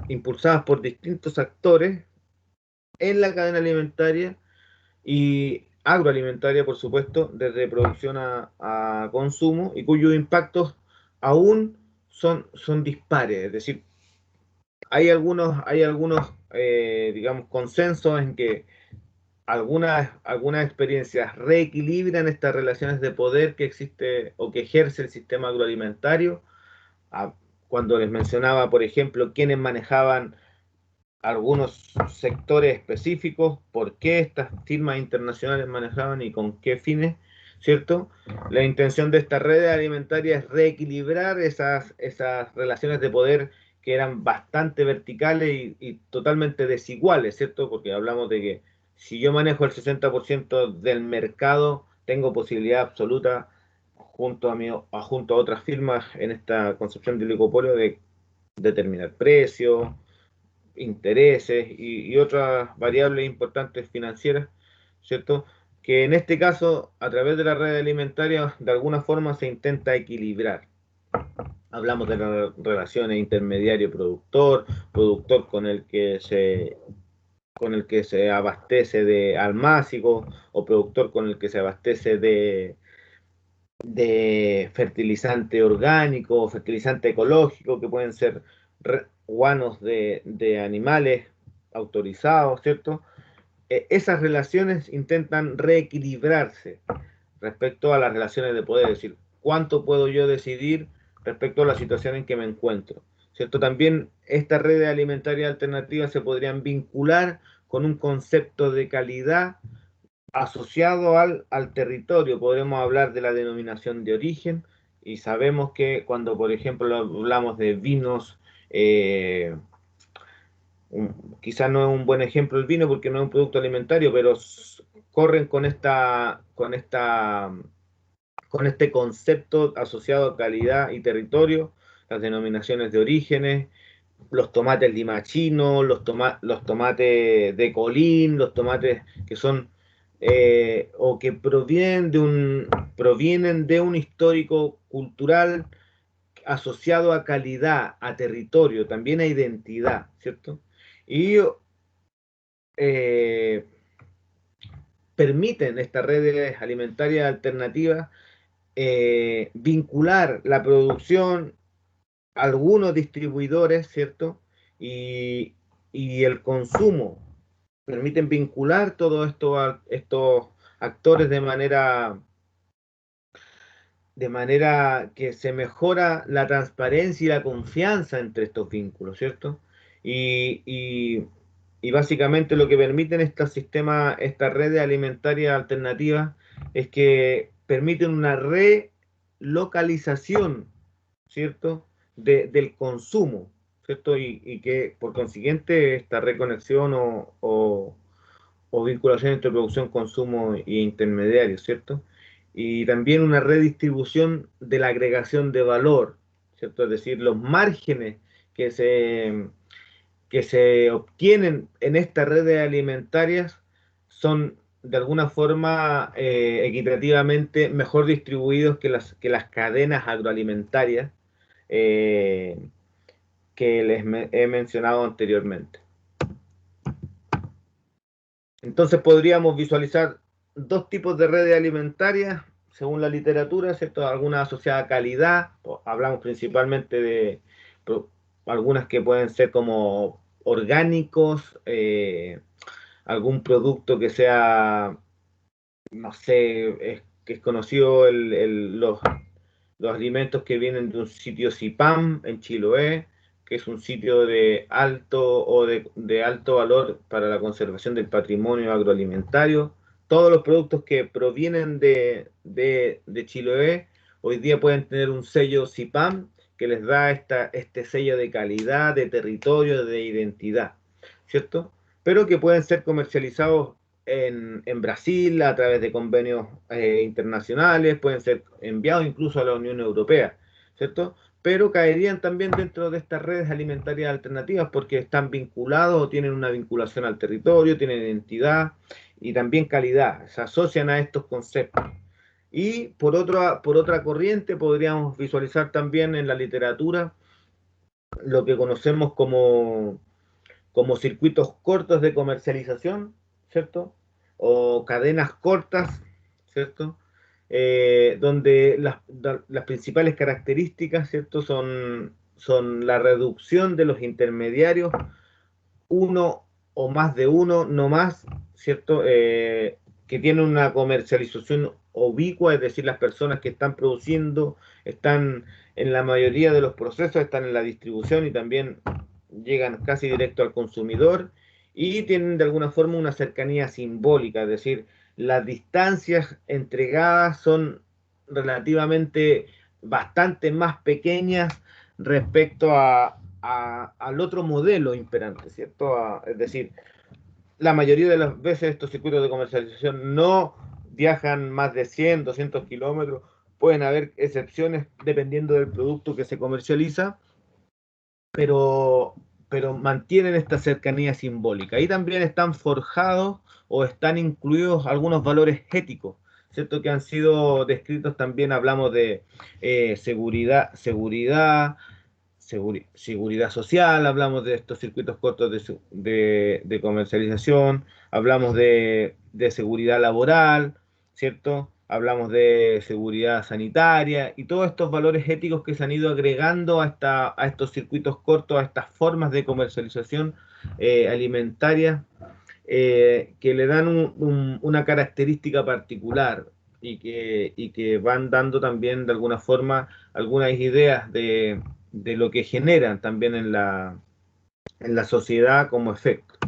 impulsadas por distintos actores en la cadena alimentaria y agroalimentaria, por supuesto, desde producción a consumo, y cuyos impactos aún son dispares. Es decir, hay algunos digamos, consensos en que algunas experiencias reequilibran estas relaciones de poder que existe o que ejerce el sistema agroalimentario. Ah, cuando les mencionaba, por ejemplo, quienes manejaban algunos sectores específicos, por qué estas firmas internacionales manejaban y con qué fines, ¿cierto? La intención de esta red alimentaria es reequilibrar esas relaciones de poder que eran bastante verticales y totalmente desiguales, ¿cierto? Porque hablamos de que si yo manejo el 60% del mercado, tengo posibilidad absoluta junto a otras firmas en esta concepción de oligopolio de determinar precios, intereses y otras variables importantes financieras, ¿cierto? Que en este caso, a través de la red alimentaria, de alguna forma se intenta equilibrar. Hablamos de las relaciones intermediario-productor, productor con con el que se abastece de almácigo o productor con el que se abastece de fertilizante orgánico o fertilizante ecológico, que pueden ser guanos de animales autorizados, ¿cierto? Esas relaciones intentan reequilibrarse respecto a las relaciones de poder, es decir, cuánto puedo yo decidir respecto a la situación en que me encuentro, ¿cierto? También estas redes alimentarias alternativas se podrían vincular con un concepto de calidad asociado al territorio. Podremos hablar de la denominación de origen y sabemos que cuando, por ejemplo, hablamos de vinos, quizás no es un buen ejemplo el vino porque no es un producto alimentario, pero corren con este concepto asociado a calidad y territorio, las denominaciones de orígenes, los tomates limachinos, los tomates de Colín, los tomates que son o que provienen de un histórico cultural asociado a calidad, a territorio, también a identidad, ¿cierto? Y eh, permiten estas redes alimentarias alternativas vincular la producción a algunos distribuidores, ¿cierto? Y, y el consumo, permiten vincular todos estos actores de manera que se mejora la transparencia y la confianza entre estos vínculos, ¿cierto? Y, y, y básicamente lo que permiten estos sistemas, estas redes alimentarias alternativas, es que permiten una relocalización, ¿cierto? Del consumo, ¿cierto? Y que por consiguiente esta reconexión o vinculación entre producción, consumo e intermediarios, ¿cierto? Y también una redistribución de la agregación de valor, ¿cierto? Es decir, los márgenes que se, que se obtienen en estas redes alimentarias son de alguna forma equitativamente mejor distribuidos que las cadenas agroalimentarias eh, que he mencionado anteriormente. Entonces podríamos visualizar dos tipos de redes alimentarias, según la literatura, ¿cierto? Algunas asociadas a calidad, hablamos principalmente de algunas que pueden ser como orgánicos, algún producto que sea, no sé, que es conocido los alimentos que vienen de un sitio CIPAM en Chiloé, que es un sitio de alto de alto valor para la conservación del patrimonio agroalimentario. Todos los productos que provienen de Chiloé hoy día pueden tener un sello CIPAM que les da este sello de calidad, de territorio, de identidad, ¿cierto? Pero que pueden ser comercializados en Brasil a través de convenios internacionales, pueden ser enviados incluso a la Unión Europea, ¿cierto? Pero caerían también dentro de estas redes alimentarias alternativas porque están vinculados o tienen una vinculación al territorio, tienen identidad y también calidad, se asocian a estos conceptos. Y por otra corriente podríamos visualizar también en la literatura lo que conocemos como circuitos cortos de comercialización, ¿cierto? O cadenas cortas, ¿cierto? Donde las principales características, ¿cierto? Son la reducción de los intermediarios, uno o más de uno, no más, ¿cierto? Que tienen una comercialización ubicua, es decir, las personas que están produciendo están en la mayoría de los procesos, están en la distribución y también llegan casi directo al consumidor y tienen de alguna forma una cercanía simbólica, es decir, las distancias entregadas son relativamente bastante más pequeñas respecto al otro modelo imperante, ¿cierto? Es decir, la mayoría de las veces estos circuitos de comercialización no viajan más de 100, 200 kilómetros, pueden haber excepciones dependiendo del producto que se comercializa, pero, pero mantienen esta cercanía simbólica. Ahí también están forjados o están incluidos algunos valores éticos, ¿cierto? Que han sido descritos también, hablamos de seguridad, seguridad social, hablamos de estos circuitos cortos de comercialización, hablamos de seguridad laboral, ¿cierto? Hablamos de seguridad sanitaria y todos estos valores éticos que se han ido agregando a estos circuitos cortos, a estas formas de comercialización alimentaria, que le dan una característica particular y que van dando también de alguna forma algunas ideas de lo que generan también en la sociedad como efecto,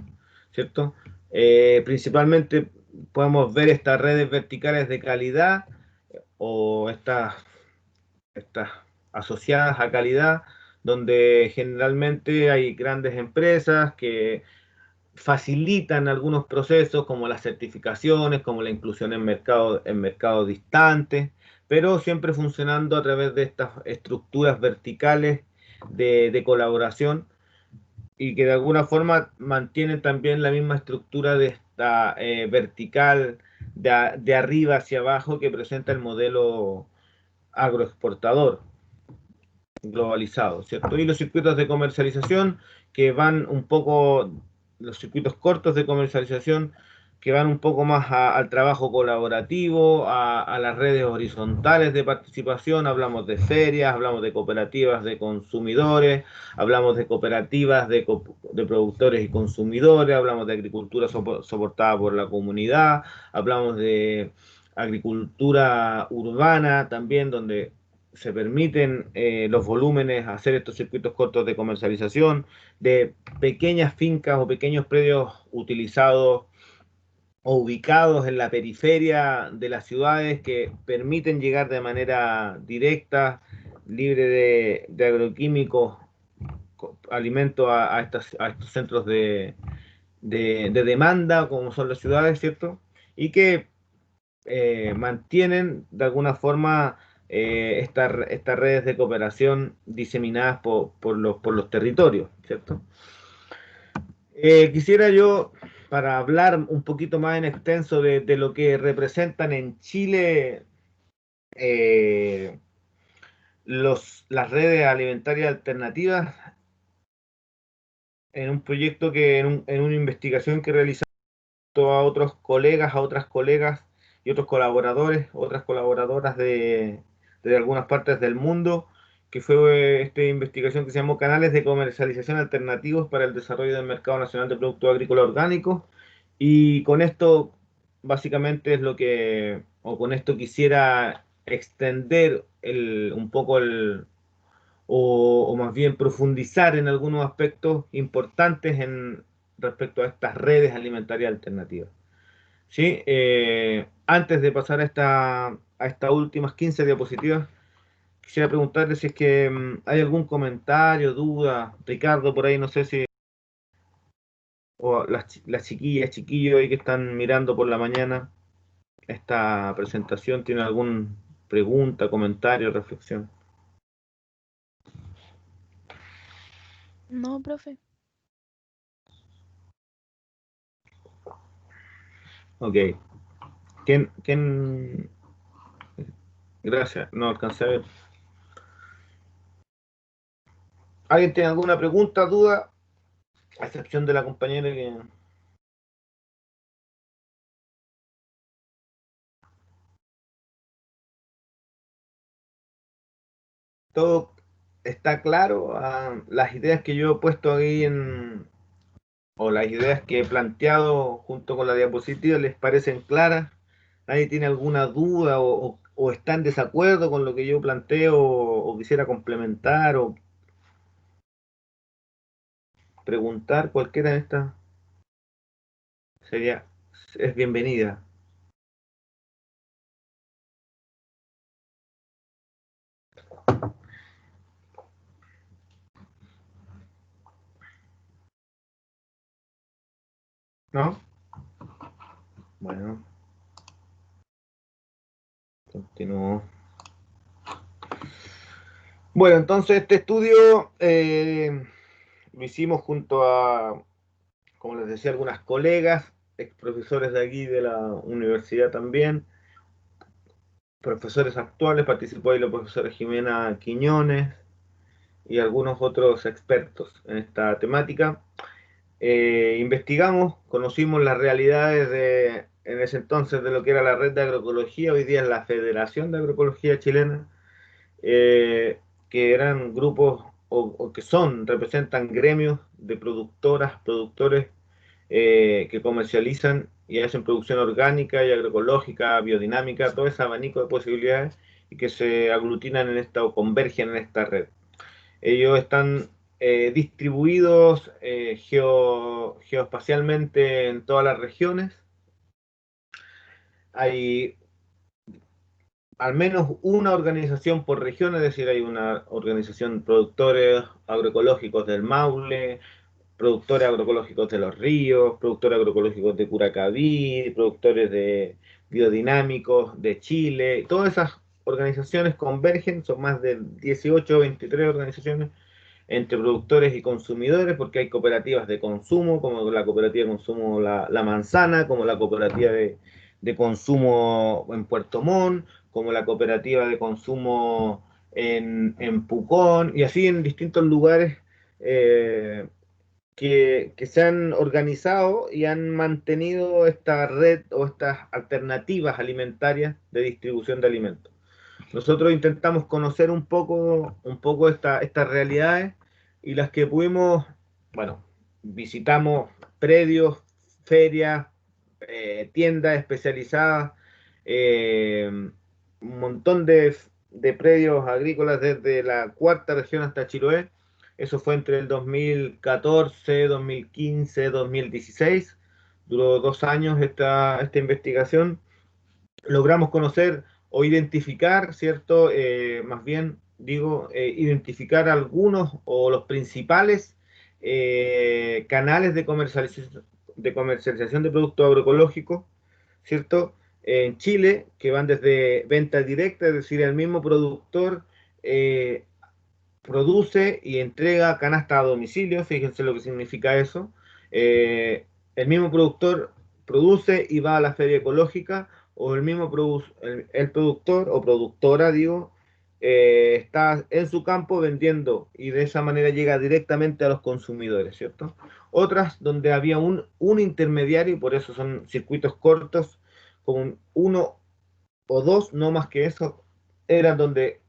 ¿cierto? Principalmente podemos ver estas redes verticales de calidad o estas asociadas a calidad, donde generalmente hay grandes empresas que facilitan algunos procesos como las certificaciones, como la inclusión en mercados distantes, pero siempre funcionando a través de estas estructuras verticales de colaboración y que de alguna forma mantienen también la misma estructura de esta vertical de arriba hacia abajo que presenta el modelo agroexportador globalizado, ¿cierto? Y los circuitos de comercialización que van un poco, los circuitos cortos de comercialización que van un poco más al trabajo colaborativo, a las redes horizontales de participación, hablamos de ferias, hablamos de cooperativas de consumidores, hablamos de cooperativas de productores y consumidores, hablamos de agricultura soportada por la comunidad, hablamos de agricultura urbana también, donde se permiten los volúmenes, hacer estos circuitos cortos de comercialización, de pequeñas fincas o pequeños predios utilizados o ubicados en la periferia de las ciudades que permiten llegar de manera directa, libre de agroquímicos, alimentos a estos centros de demanda, como son las ciudades, ¿cierto? Y que mantienen de alguna forma estas redes de cooperación diseminadas por los territorios, ¿cierto? Quisiera yo, para hablar un poquito más en extenso de lo que representan en Chile eh, las redes alimentarias alternativas, en un proyecto en una investigación que realizamos a otros colegas, a otras colegas y otros colaboradores, otras colaboradoras de algunas partes del mundo, que fue esta investigación que se llamó Canales de Comercialización Alternativos para el Desarrollo del Mercado Nacional de Productos Agrícolas Orgánicos. Y con esto, básicamente es lo que, o con esto quisiera extender un poco o más bien profundizar en algunos aspectos importantes respecto a estas redes alimentarias alternativas. ¿Sí? Antes de pasar a estas últimas 15 diapositivas, quisiera preguntarle si es que hay algún comentario, duda. Ricardo, por ahí no sé si, o las chiquillas, chiquillos ahí que están mirando por la mañana esta presentación, ¿tiene alguna pregunta, comentario, reflexión? No, profe. Ok. ¿Quién? Gracias, no alcancé a ver. ¿Alguien tiene alguna pregunta, duda? A excepción de la compañera que... Todo está claro. Las ideas que yo he puesto ahí o las ideas que he planteado junto con la diapositiva, ¿les parecen claras? ¿Nadie tiene alguna duda o está en desacuerdo con lo que yo planteo o quisiera complementar o preguntar? Cualquiera de estas sería, es bienvenida. ¿No? Bueno, continúo. Bueno, entonces este estudio lo hicimos junto a, como les decía, algunas colegas, ex profesores de aquí de la universidad también, profesores actuales, participó ahí la profesora Jimena Quiñones, y algunos otros expertos en esta temática. Investigamos, conocimos las realidades en ese entonces de lo que era la red de agroecología, hoy día es la Federación de Agroecología Chilena, que eran grupos o que representan gremios de productoras, productores que comercializan y hacen producción orgánica y agroecológica, biodinámica, todo ese abanico de posibilidades y que se aglutinan en esta o convergen en esta red. Ellos están distribuidos geoespacialmente en todas las regiones. Hay al menos una organización por región, es decir, hay una organización productores agroecológicos del Maule, productores agroecológicos de los ríos, productores agroecológicos de Curacaví, productores de biodinámicos de Chile. Todas esas organizaciones convergen, son más de 18 o 23 organizaciones entre productores y consumidores, porque hay cooperativas de consumo, como la cooperativa de consumo La Manzana, como la cooperativa de consumo en Puerto Montt, como la cooperativa de consumo en Pucón, y así en distintos lugares que se han organizado y han mantenido esta red o estas alternativas alimentarias de distribución de alimentos. Nosotros intentamos conocer un poco estas realidades y las que pudimos, bueno, visitamos predios, ferias, tiendas especializadas, un montón de predios agrícolas desde la cuarta región hasta Chiloé. Eso fue entre el 2014, 2015, 2016. Duró 2 años esta investigación. Logramos conocer o identificar, ¿cierto? Más bien, digo, identificar algunos o los principales canales de comercialización de productos agroecológicos, ¿cierto? En Chile, que van desde venta directa, es decir, el mismo productor eh, produce y entrega canasta a domicilio, fíjense lo que significa eso. El mismo productor produce y va a la feria ecológica, o el productor o productora, digo, está en su campo vendiendo y de esa manera llega directamente a los consumidores, ¿cierto? Otras donde había un intermediario, y por eso son circuitos cortos, como uno o dos, no más que eso, eran donde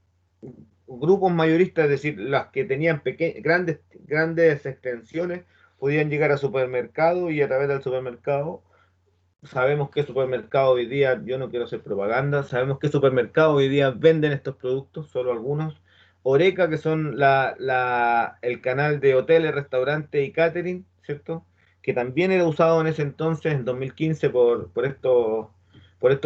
grupos mayoristas, es decir, las que tenían grandes extensiones, podían llegar a supermercado y a través del supermercado, sabemos que supermercado hoy día, yo no quiero hacer propaganda, sabemos que supermercado hoy día venden estos productos, solo algunos. Oreca, que son el canal de hoteles, restaurantes y catering, ¿cierto? Que también era usado en ese entonces, en 2015, por estos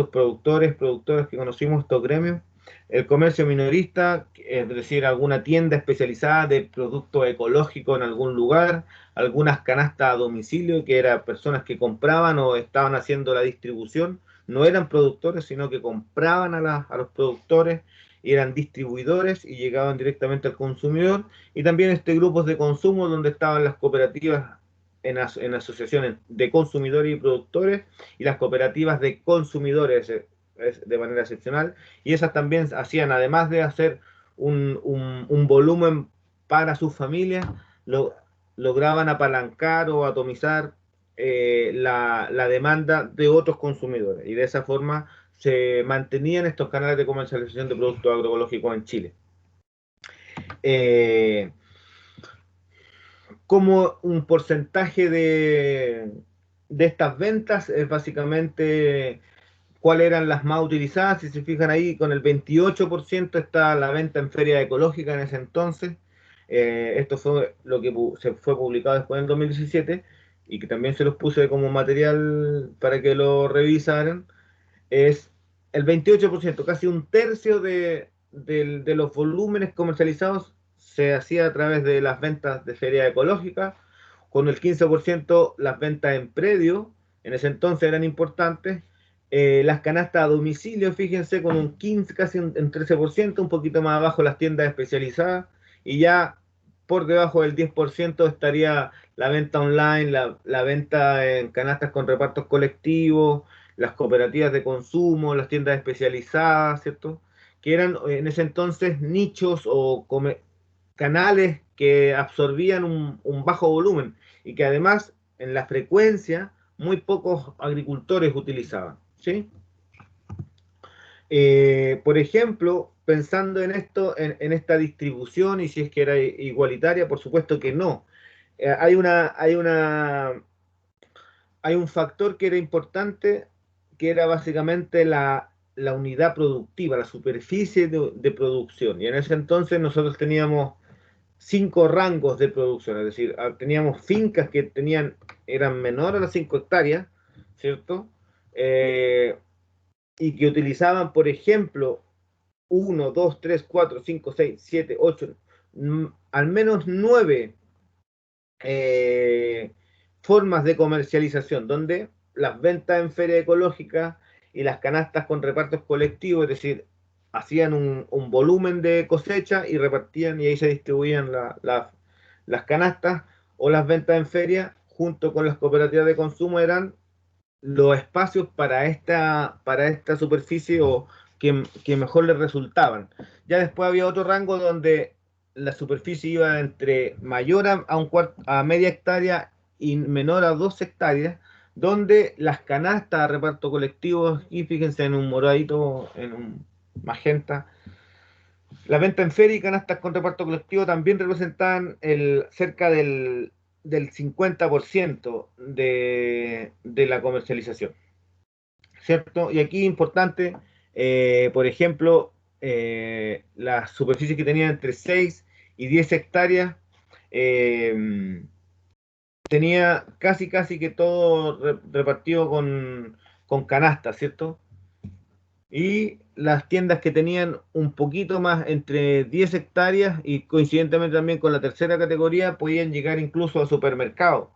productores que conocimos, estos gremios. El comercio minorista, es decir, alguna tienda especializada de productos ecológicos en algún lugar, algunas canastas a domicilio, que eran personas que compraban o estaban haciendo la distribución, no eran productores, sino que compraban a los productores, y eran distribuidores y llegaban directamente al consumidor, y también grupos de consumo donde estaban las cooperativas en asociaciones de consumidores y productores, y las cooperativas de consumidores de manera excepcional, y esas también hacían, además de hacer un volumen para sus familias, lo, lograban apalancar o atomizar la demanda de otros consumidores, y de esa forma se mantenían estos canales de comercialización de productos agroecológicos en Chile. Como un porcentaje de estas ventas es básicamente cuáles eran las más utilizadas. Si se fijan ahí, con el 28% está la venta en feria ecológica en ese entonces. Esto fue lo que se fue publicado después en 2017 y que también se los puse como material para que lo revisaran. Es el 28%, casi un tercio de los volúmenes comercializados se hacía a través de las ventas de feria ecológica, con el 15% las ventas en predio, en ese entonces eran importantes. Las canastas a domicilio, fíjense, con un 15, casi un 13%, un poquito más abajo las tiendas especializadas, y ya por debajo del 10% estaría la venta online, la venta en canastas con repartos colectivos, las cooperativas de consumo, las tiendas especializadas, ¿cierto? Que eran en ese entonces nichos o canales que absorbían un bajo volumen y que además en la frecuencia muy pocos agricultores utilizaban, ¿sí? Por ejemplo, pensando en esto, en esta distribución y si es que era igualitaria, por supuesto que no. Hay un factor que era importante, que era básicamente la unidad productiva, la superficie de producción. Y en ese entonces nosotros teníamos 5 rangos de producción, es decir, teníamos fincas que eran menores a las 5 hectáreas, ¿cierto? Eh, y que utilizaban, por ejemplo, 1, 2, 3, 4, 5, 6, 7, 8, al menos 9 eh, formas de comercialización, donde las ventas en feria ecológica y las canastas con repartos colectivos, es decir, hacían un volumen de cosecha y repartían y ahí se distribuían las canastas, o las ventas en feria junto con las cooperativas de consumo eran los espacios para esta superficie o que mejor les resultaban. Ya después había otro rango donde la superficie iba entre mayor a media hectárea y menor a 2 hectáreas, donde las canastas de reparto colectivo, y fíjense en un moradito, en un magenta, la venta en feria y canastas con reparto colectivo también representan cerca del 50% de la comercialización, ¿cierto? Y aquí importante, por ejemplo, las superficies que tenían entre 6 y 10 hectáreas, eh, tenía casi que todo repartido con canastas, ¿cierto? Y las tiendas que tenían un poquito más, entre 10 hectáreas, y coincidentemente también con la tercera categoría, podían llegar incluso a supermercados,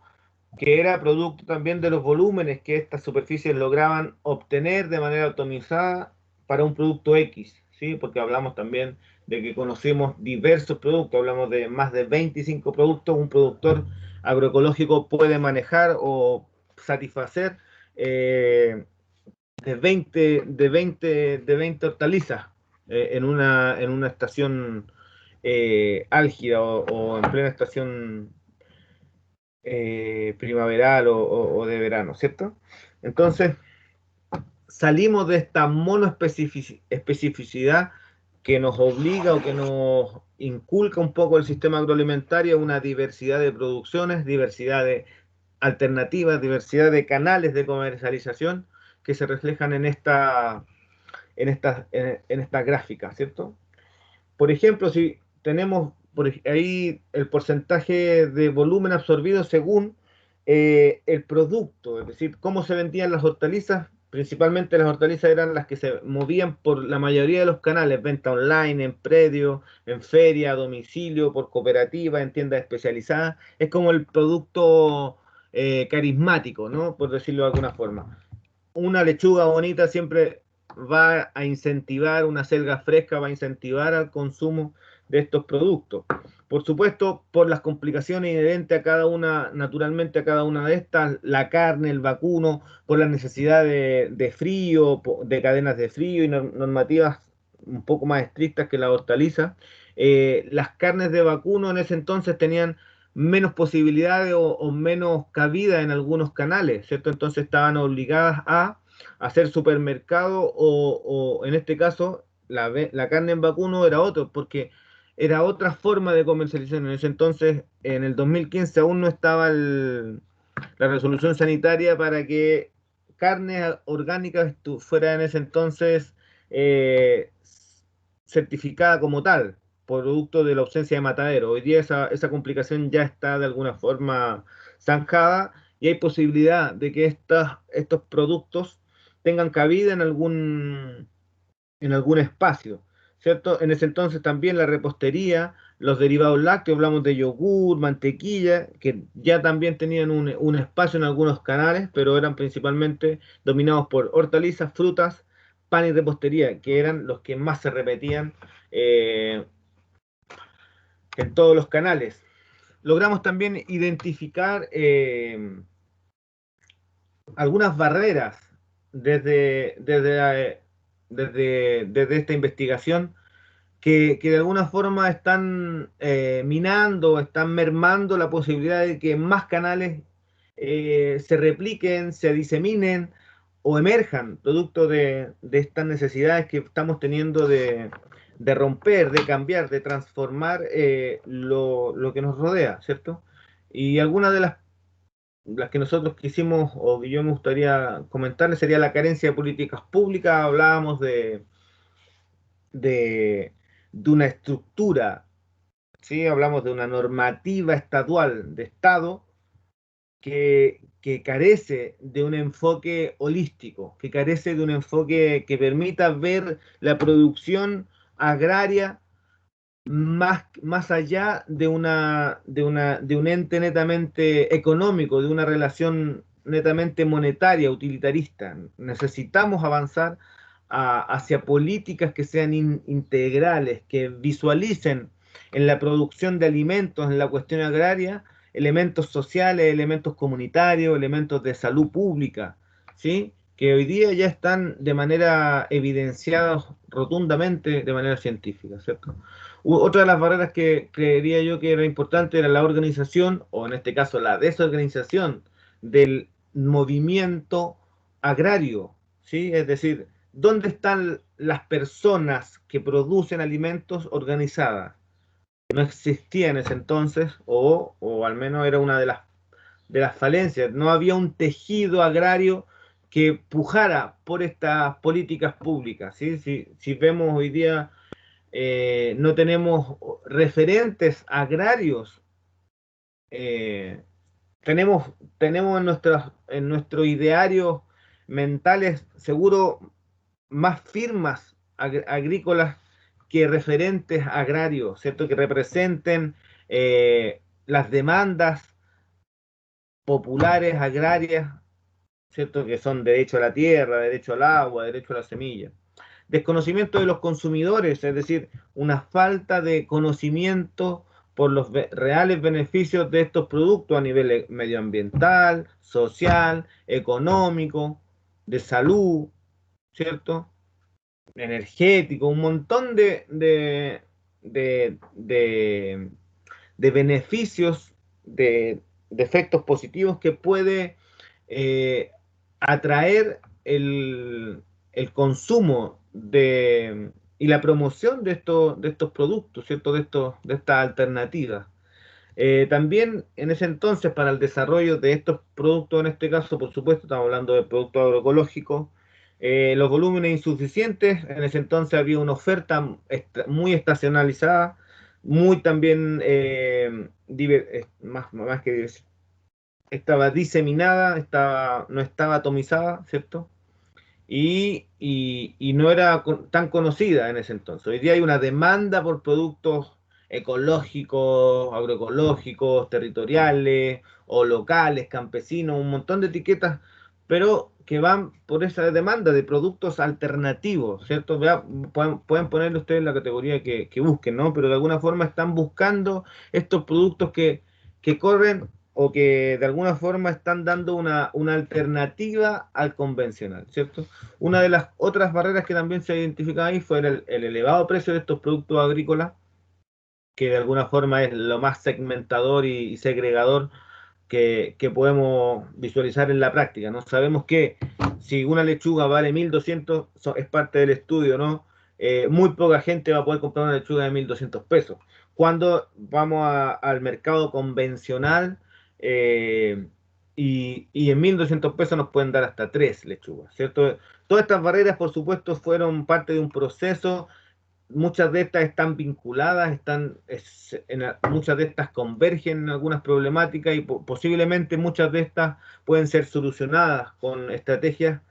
que era producto también de los volúmenes que estas superficies lograban obtener de manera atomizada para un producto X, ¿sí? Porque hablamos también de que conocemos diversos productos, hablamos de más de 25 productos, un productor agroecológico puede manejar o satisfacer eh, de 20 hortalizas en una estación álgida o en plena estación primaveral o de verano, ¿cierto? Entonces, salimos de esta monoespecificidad que nos obliga o que nos inculca un poco el sistema agroalimentario, una diversidad de producciones, diversidad de alternativas, diversidad de canales de comercialización que se reflejan en esta gráfica, ¿cierto? Por ejemplo, si tenemos ahí el porcentaje de volumen absorbido según el producto, es decir, cómo se vendían las hortalizas. Principalmente las hortalizas eran las que se movían por la mayoría de los canales: venta online, en predio, en feria, a domicilio, por cooperativa, en tiendas especializadas. Es como el producto carismático, ¿no? Por decirlo de alguna forma. Una lechuga bonita siempre va a incentivar, una selga fresca va a incentivar al consumo de estos productos. Por supuesto, por las complicaciones inherentes a cada una, naturalmente a cada una de estas, la carne, el vacuno, por la necesidad de frío, de cadenas de frío y normativas un poco más estrictas que la hortaliza, las carnes de vacuno en ese entonces tenían menos posibilidades o menos cabida en algunos canales, ¿cierto? Entonces estaban obligadas a hacer supermercado o en este caso la carne en vacuno era otro, porque era otra forma de comercialización. En ese entonces, en el 2015, aún no estaba la resolución sanitaria para que carne orgánica fuera en ese entonces eh, certificada como tal, producto de la ausencia de matadero. Hoy día esa complicación ya está de alguna forma zanjada y hay posibilidad de que estos productos tengan cabida en algún espacio, ¿cierto? En ese entonces también la repostería, los derivados lácteos, hablamos de yogur, mantequilla, que ya también tenían un espacio en algunos canales, pero eran principalmente dominados por hortalizas, frutas, pan y repostería, que eran los que más se repetían eh, en todos los canales. Logramos también identificar algunas barreras desde esta investigación que de alguna forma están minando, están mermando la posibilidad de que más canales se repliquen, se diseminen o emerjan, producto de estas necesidades que estamos teniendo de romper, de cambiar, de transformar lo que nos rodea, ¿cierto? Y algunas de las que nosotros quisimos o que yo me gustaría comentarles sería la carencia de políticas públicas. Hablábamos de, de una estructura, ¿sí? Hablamos de una normativa estatal de Estado que carece de un enfoque holístico, que carece de un enfoque que permita ver la producción agraria más allá de un ente netamente económico, de una relación netamente monetaria, utilitarista. Necesitamos avanzar hacia políticas que sean integrales, que visualicen en la producción de alimentos, en la cuestión agraria, elementos sociales, elementos comunitarios, elementos de salud pública, ¿sí? Que hoy día ya están de manera evidenciados rotundamente de manera científica, ¿cierto? Otra de las barreras que creería yo que era importante era la organización, o en este caso la desorganización del movimiento agrario, ¿sí? Es decir, ¿dónde están las personas que producen alimentos organizadas? No existía en ese entonces, o al menos era una de las falencias. No había un tejido agrario que pujara por estas políticas públicas, ¿sí? Si vemos hoy día no tenemos referentes agrarios, eh, tenemos en nuestros idearios mentales seguro más firmas agrícolas que referentes agrarios, ¿cierto? Que representen las demandas populares agrarias, ¿cierto? Que son derecho a la tierra, derecho al agua, derecho a la semilla. Desconocimiento de los consumidores, es decir, una falta de conocimiento por los reales beneficios de estos productos a nivel medioambiental, social, económico, de salud, ¿cierto? Energético, un montón de, de, de beneficios, de efectos positivos que puede atraer el consumo y la promoción de estos productos, ¿cierto? De estas alternativas. También en ese entonces, para el desarrollo de estos productos, en este caso, por supuesto, estamos hablando de productos agroecológicos, los volúmenes insuficientes, en ese entonces había una oferta muy estacionalizada, muy también, más que estaba diseminada, no estaba atomizada, ¿cierto? Y no era tan conocida en ese entonces. Hoy día hay una demanda por productos ecológicos, agroecológicos, territoriales o locales, campesinos, un montón de etiquetas, pero que van por esa demanda de productos alternativos, ¿cierto? Pueden ponerle ustedes la categoría que busquen, ¿no? Pero de alguna forma están buscando estos productos que corren o que de alguna forma están dando una alternativa al convencional, ¿cierto? Una de las otras barreras que también se identificaba ahí fue el elevado precio de estos productos agrícolas, que de alguna forma es lo más segmentador y segregador que podemos visualizar en la práctica, ¿no? Sabemos que si una lechuga vale 1.200, es parte del estudio, ¿no? Muy poca gente va a poder comprar una lechuga de 1.200 pesos. Cuando vamos al mercado convencional eh, y en 1.200 pesos nos pueden dar hasta 3 lechugas, ¿cierto? Todas estas barreras, por supuesto, fueron parte de un proceso. Muchas de estas están vinculadas, muchas de estas convergen en algunas problemáticas y posiblemente muchas de estas pueden ser solucionadas con estrategias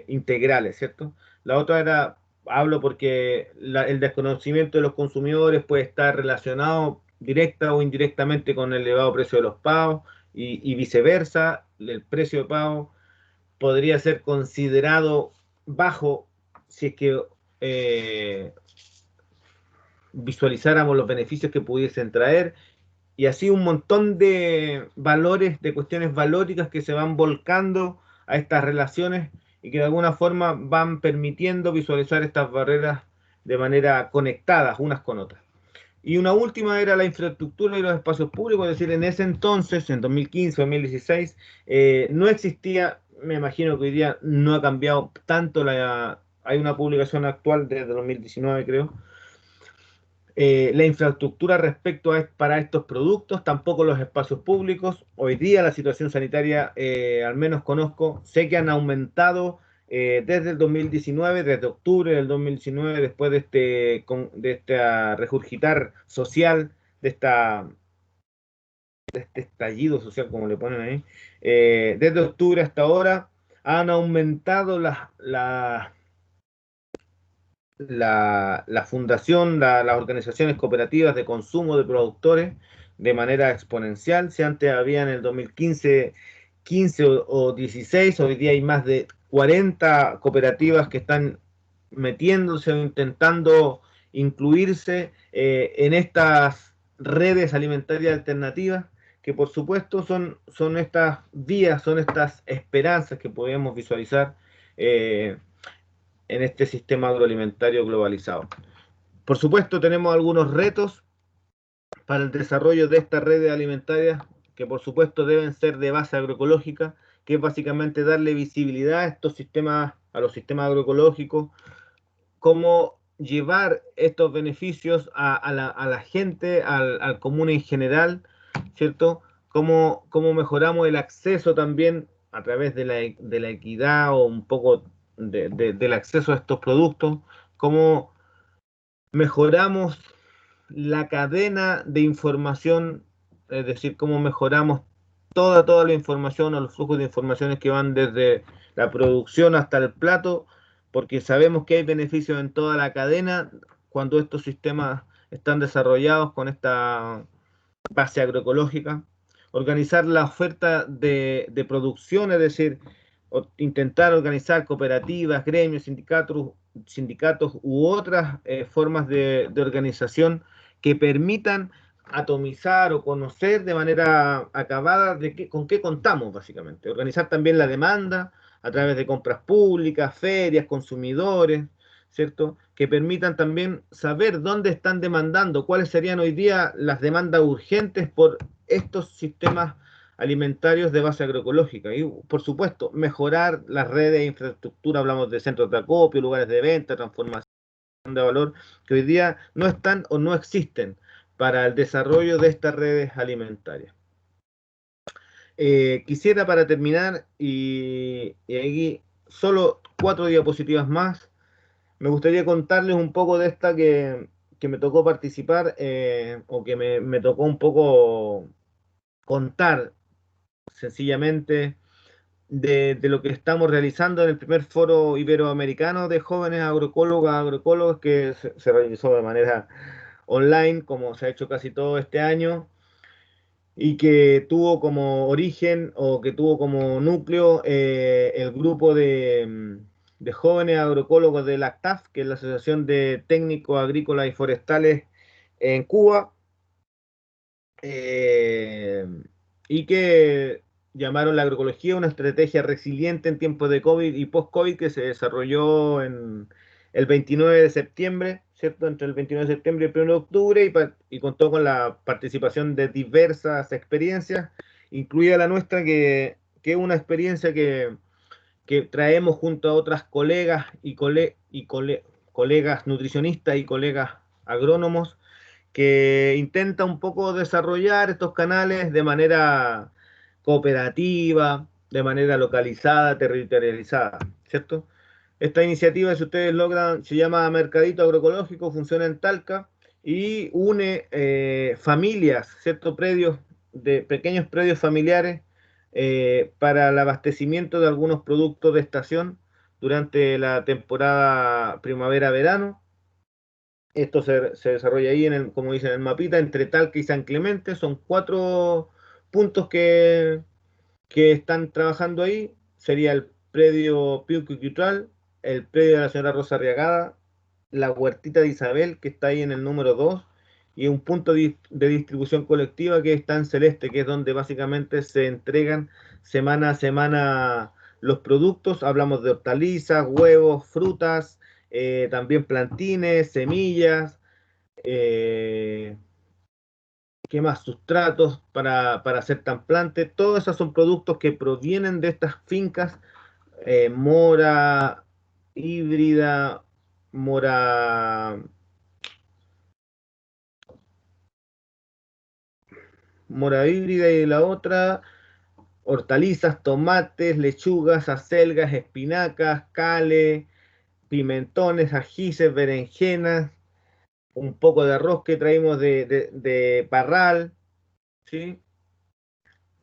integrales, ¿cierto? La otra era, hablo porque el desconocimiento de los consumidores puede estar relacionado directa o indirectamente con el elevado precio de los pagos y viceversa, el precio de pago podría ser considerado bajo si es que eh, visualizáramos los beneficios que pudiesen traer y así un montón de valores, de cuestiones valóricas que se van volcando a estas relaciones y que de alguna forma van permitiendo visualizar estas barreras de manera conectadas unas con otras. Y una última era la infraestructura y los espacios públicos, es decir, en ese entonces, en 2015, 2016, no existía, me imagino que hoy día no ha cambiado tanto, hay una publicación actual desde 2019 creo, la infraestructura respecto para estos productos, tampoco los espacios públicos. Hoy día la situación sanitaria, al menos conozco, sé que han aumentado desde el 2019, desde octubre del 2019, después de este regurgitar social, de este estallido social, como le ponen ahí, desde octubre hasta ahora han aumentado la fundación, las organizaciones cooperativas de consumo de productores de manera exponencial. Si antes había en el 2015 15 o 16, hoy día hay más de 40 cooperativas que están metiéndose o intentando incluirse en estas redes alimentarias alternativas, que por supuesto son estas vías, son estas esperanzas que podemos visualizar en este sistema agroalimentario globalizado. Por supuesto, tenemos algunos retos para el desarrollo de estas redes alimentarias que por supuesto deben ser de base agroecológica, que es básicamente darle visibilidad a estos sistemas, a los sistemas agroecológicos, cómo llevar estos beneficios a la gente, al común en general, ¿cierto? Cómo mejoramos el acceso también a través de la equidad o un poco del acceso a estos productos, cómo mejoramos la cadena de información, es decir, cómo mejoramos toda la información o los flujos de informaciones que van desde la producción hasta el plato, porque sabemos que hay beneficios en toda la cadena cuando estos sistemas están desarrollados con esta base agroecológica. Organizar la oferta de producción, es decir, intentar organizar cooperativas, gremios, sindicatos u otras formas de organización que permitan atomizar o conocer de manera acabada con qué contamos, básicamente. Organizar también la demanda a través de compras públicas, ferias, consumidores, ¿cierto? Que permitan también saber dónde están demandando, cuáles serían hoy día las demandas urgentes por estos sistemas alimentarios de base agroecológica. Y, por supuesto, mejorar las redes de infraestructura, hablamos de centros de acopio, lugares de venta, transformación de valor, que hoy día no están o no existen para el desarrollo de estas redes alimentarias. Quisiera para terminar, y aquí solo 4 diapositivas más, me gustaría contarles un poco de esta que me tocó participar o que me tocó un poco contar sencillamente de lo que estamos realizando en el primer foro iberoamericano de jóvenes agroecólogos que se realizó de manera online, como se ha hecho casi todo este año, y que tuvo como origen o que tuvo como núcleo el grupo de jóvenes agroecólogos de la ACTAF, que es la Asociación de Técnicos Agrícolas y Forestales en Cuba, eh, y que llamaron la agroecología una estrategia resiliente en tiempos de COVID y post-COVID, que se desarrolló en el 29 de septiembre, ¿cierto? Entre el 29 de septiembre y el 1 de octubre, y contó con la participación de diversas experiencias, incluida la nuestra, que es una experiencia que traemos junto a otras colegas colegas nutricionistas y colegas agrónomos, que intenta un poco desarrollar estos canales de manera cooperativa, de manera localizada, territorializada, ¿cierto? Esta iniciativa, si ustedes logran, se llama Mercadito Agroecológico, funciona en Talca y une familias, ¿cierto? Pequeños predios familiares para el abastecimiento de algunos productos de estación durante la temporada primavera-verano. Esto se desarrolla ahí, como dicen en el mapita, entre Talca y San Clemente. Son 4 puntos que están trabajando ahí. Sería el predio Piuquiquitral, el predio de la señora Rosa Arriagada, la huertita de Isabel, que está ahí en el número 2, y un punto de distribución colectiva que está en Celeste, que es donde básicamente se entregan semana a semana los productos. Hablamos de hortalizas, huevos, frutas, también plantines, semillas, ¿qué más? Sustratos para hacer trasplantes. Todos esos son productos que provienen de estas fincas, mora híbrida, mora, mora híbrida y la otra, hortalizas, tomates, lechugas, acelgas, espinacas, cale, pimentones, ajíes, berenjenas, un poco de arroz que traímos de Parral, ¿sí?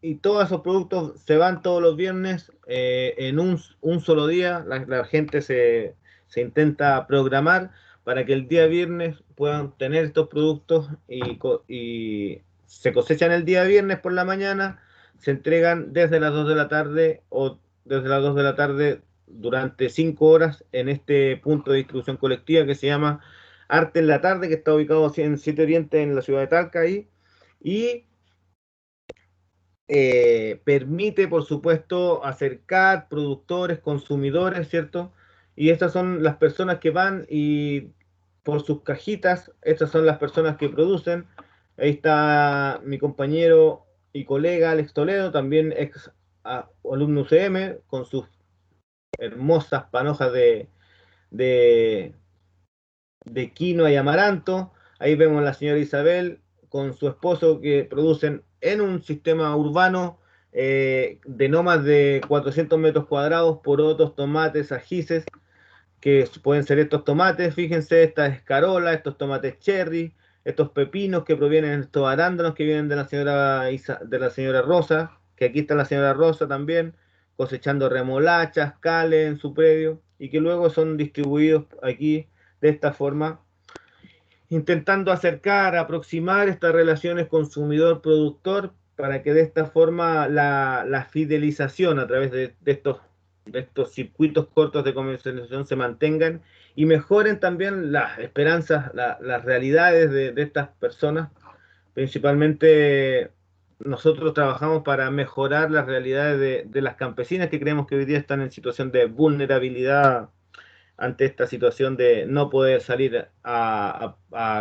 Y todos esos productos se van todos los viernes en un solo día. La gente se intenta programar para que el día viernes puedan tener estos productos y se cosechan el día viernes por la mañana, se entregan desde las 2 de la tarde o desde las 2 de la tarde durante 5 horas en este punto de distribución colectiva que se llama Arte en la Tarde, que está ubicado en 7 Oriente en la ciudad de Talca ahí. Y permite, por supuesto, acercar productores, consumidores, ¿cierto? Y estas son las personas que van y por sus cajitas, estas son las personas que producen. Ahí está mi compañero y colega Alex Toledo, también ex alumno UCM, con sus hermosas panojas de, de quinoa y amaranto. Ahí vemos a la señora Isabel con su esposo que producen en un sistema urbano de no más de 400 metros cuadrados porotos, tomates, ajíes, que pueden ser estos tomates, fíjense, esta escarola, estos tomates cherry, estos pepinos que provienen, estos arándanos que vienen de la señora de la señora Rosa, que aquí está la señora Rosa también, cosechando remolachas, cale en su predio, y que luego son distribuidos aquí de esta forma, intentando acercar, aproximar estas relaciones consumidor-productor para que de esta forma la fidelización a través de estos circuitos cortos de comercialización se mantengan y mejoren también las esperanzas, las realidades de estas personas. Principalmente nosotros trabajamos para mejorar las realidades de las campesinas que creemos que hoy día están en situación de vulnerabilidad ante esta situación de no poder salir a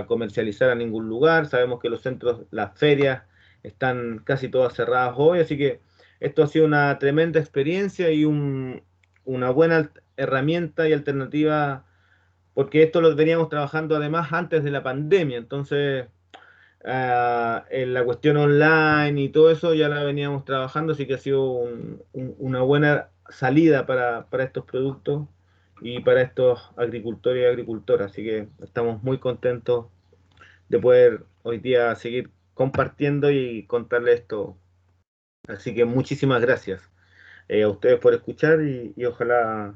comercializar a ningún lugar. Sabemos que los centros, las ferias, están casi todas cerradas hoy, así que esto ha sido una tremenda experiencia y una buena herramienta y alternativa, porque esto lo veníamos trabajando además antes de la pandemia, entonces en la cuestión online y todo eso ya la veníamos trabajando, así que ha sido una buena salida para estos productos y para estos agricultores y agricultoras. Así que estamos muy contentos de poder hoy día seguir compartiendo y contarles esto. Así que muchísimas gracias a ustedes por escuchar y ojalá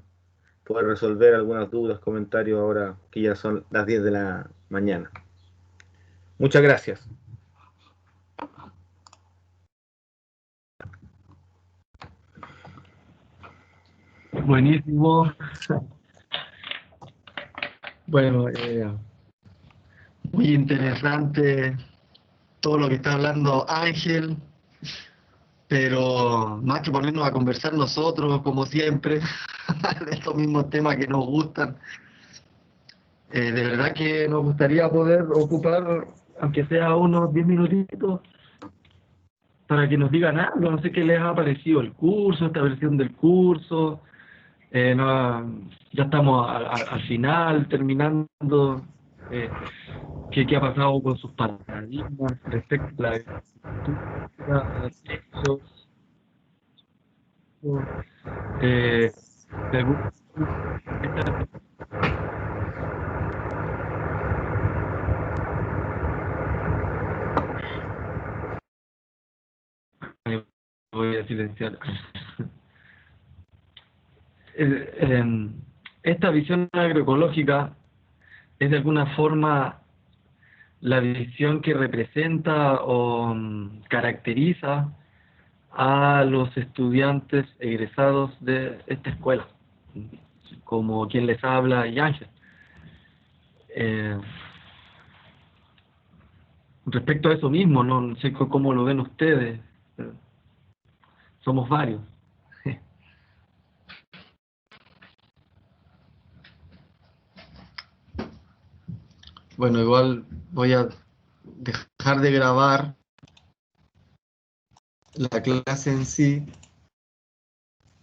poder resolver algunas dudas, comentarios ahora que ya son las 10 de la mañana. Muchas gracias. Buenísimo. Bueno, muy interesante todo lo que está hablando Ángel, pero más que ponernos a conversar nosotros, como siempre, de estos mismos temas que nos gustan, de verdad que nos gustaría poder ocupar, aunque sea unos 10 minutitos, para que nos digan algo. No sé qué les ha parecido el curso, esta versión del curso. Ya estamos al final, terminando. ¿Qué ha pasado con sus paradigmas respecto a la agricultura, textos? Eh, voy a silenciar. Esta visión agroecológica es de alguna forma la visión que representa o caracteriza a los estudiantes egresados de esta escuela, como quien les habla y Ángel. Respecto a eso mismo, no sé cómo lo ven ustedes, somos varios. Bueno, igual voy a dejar de grabar la clase en sí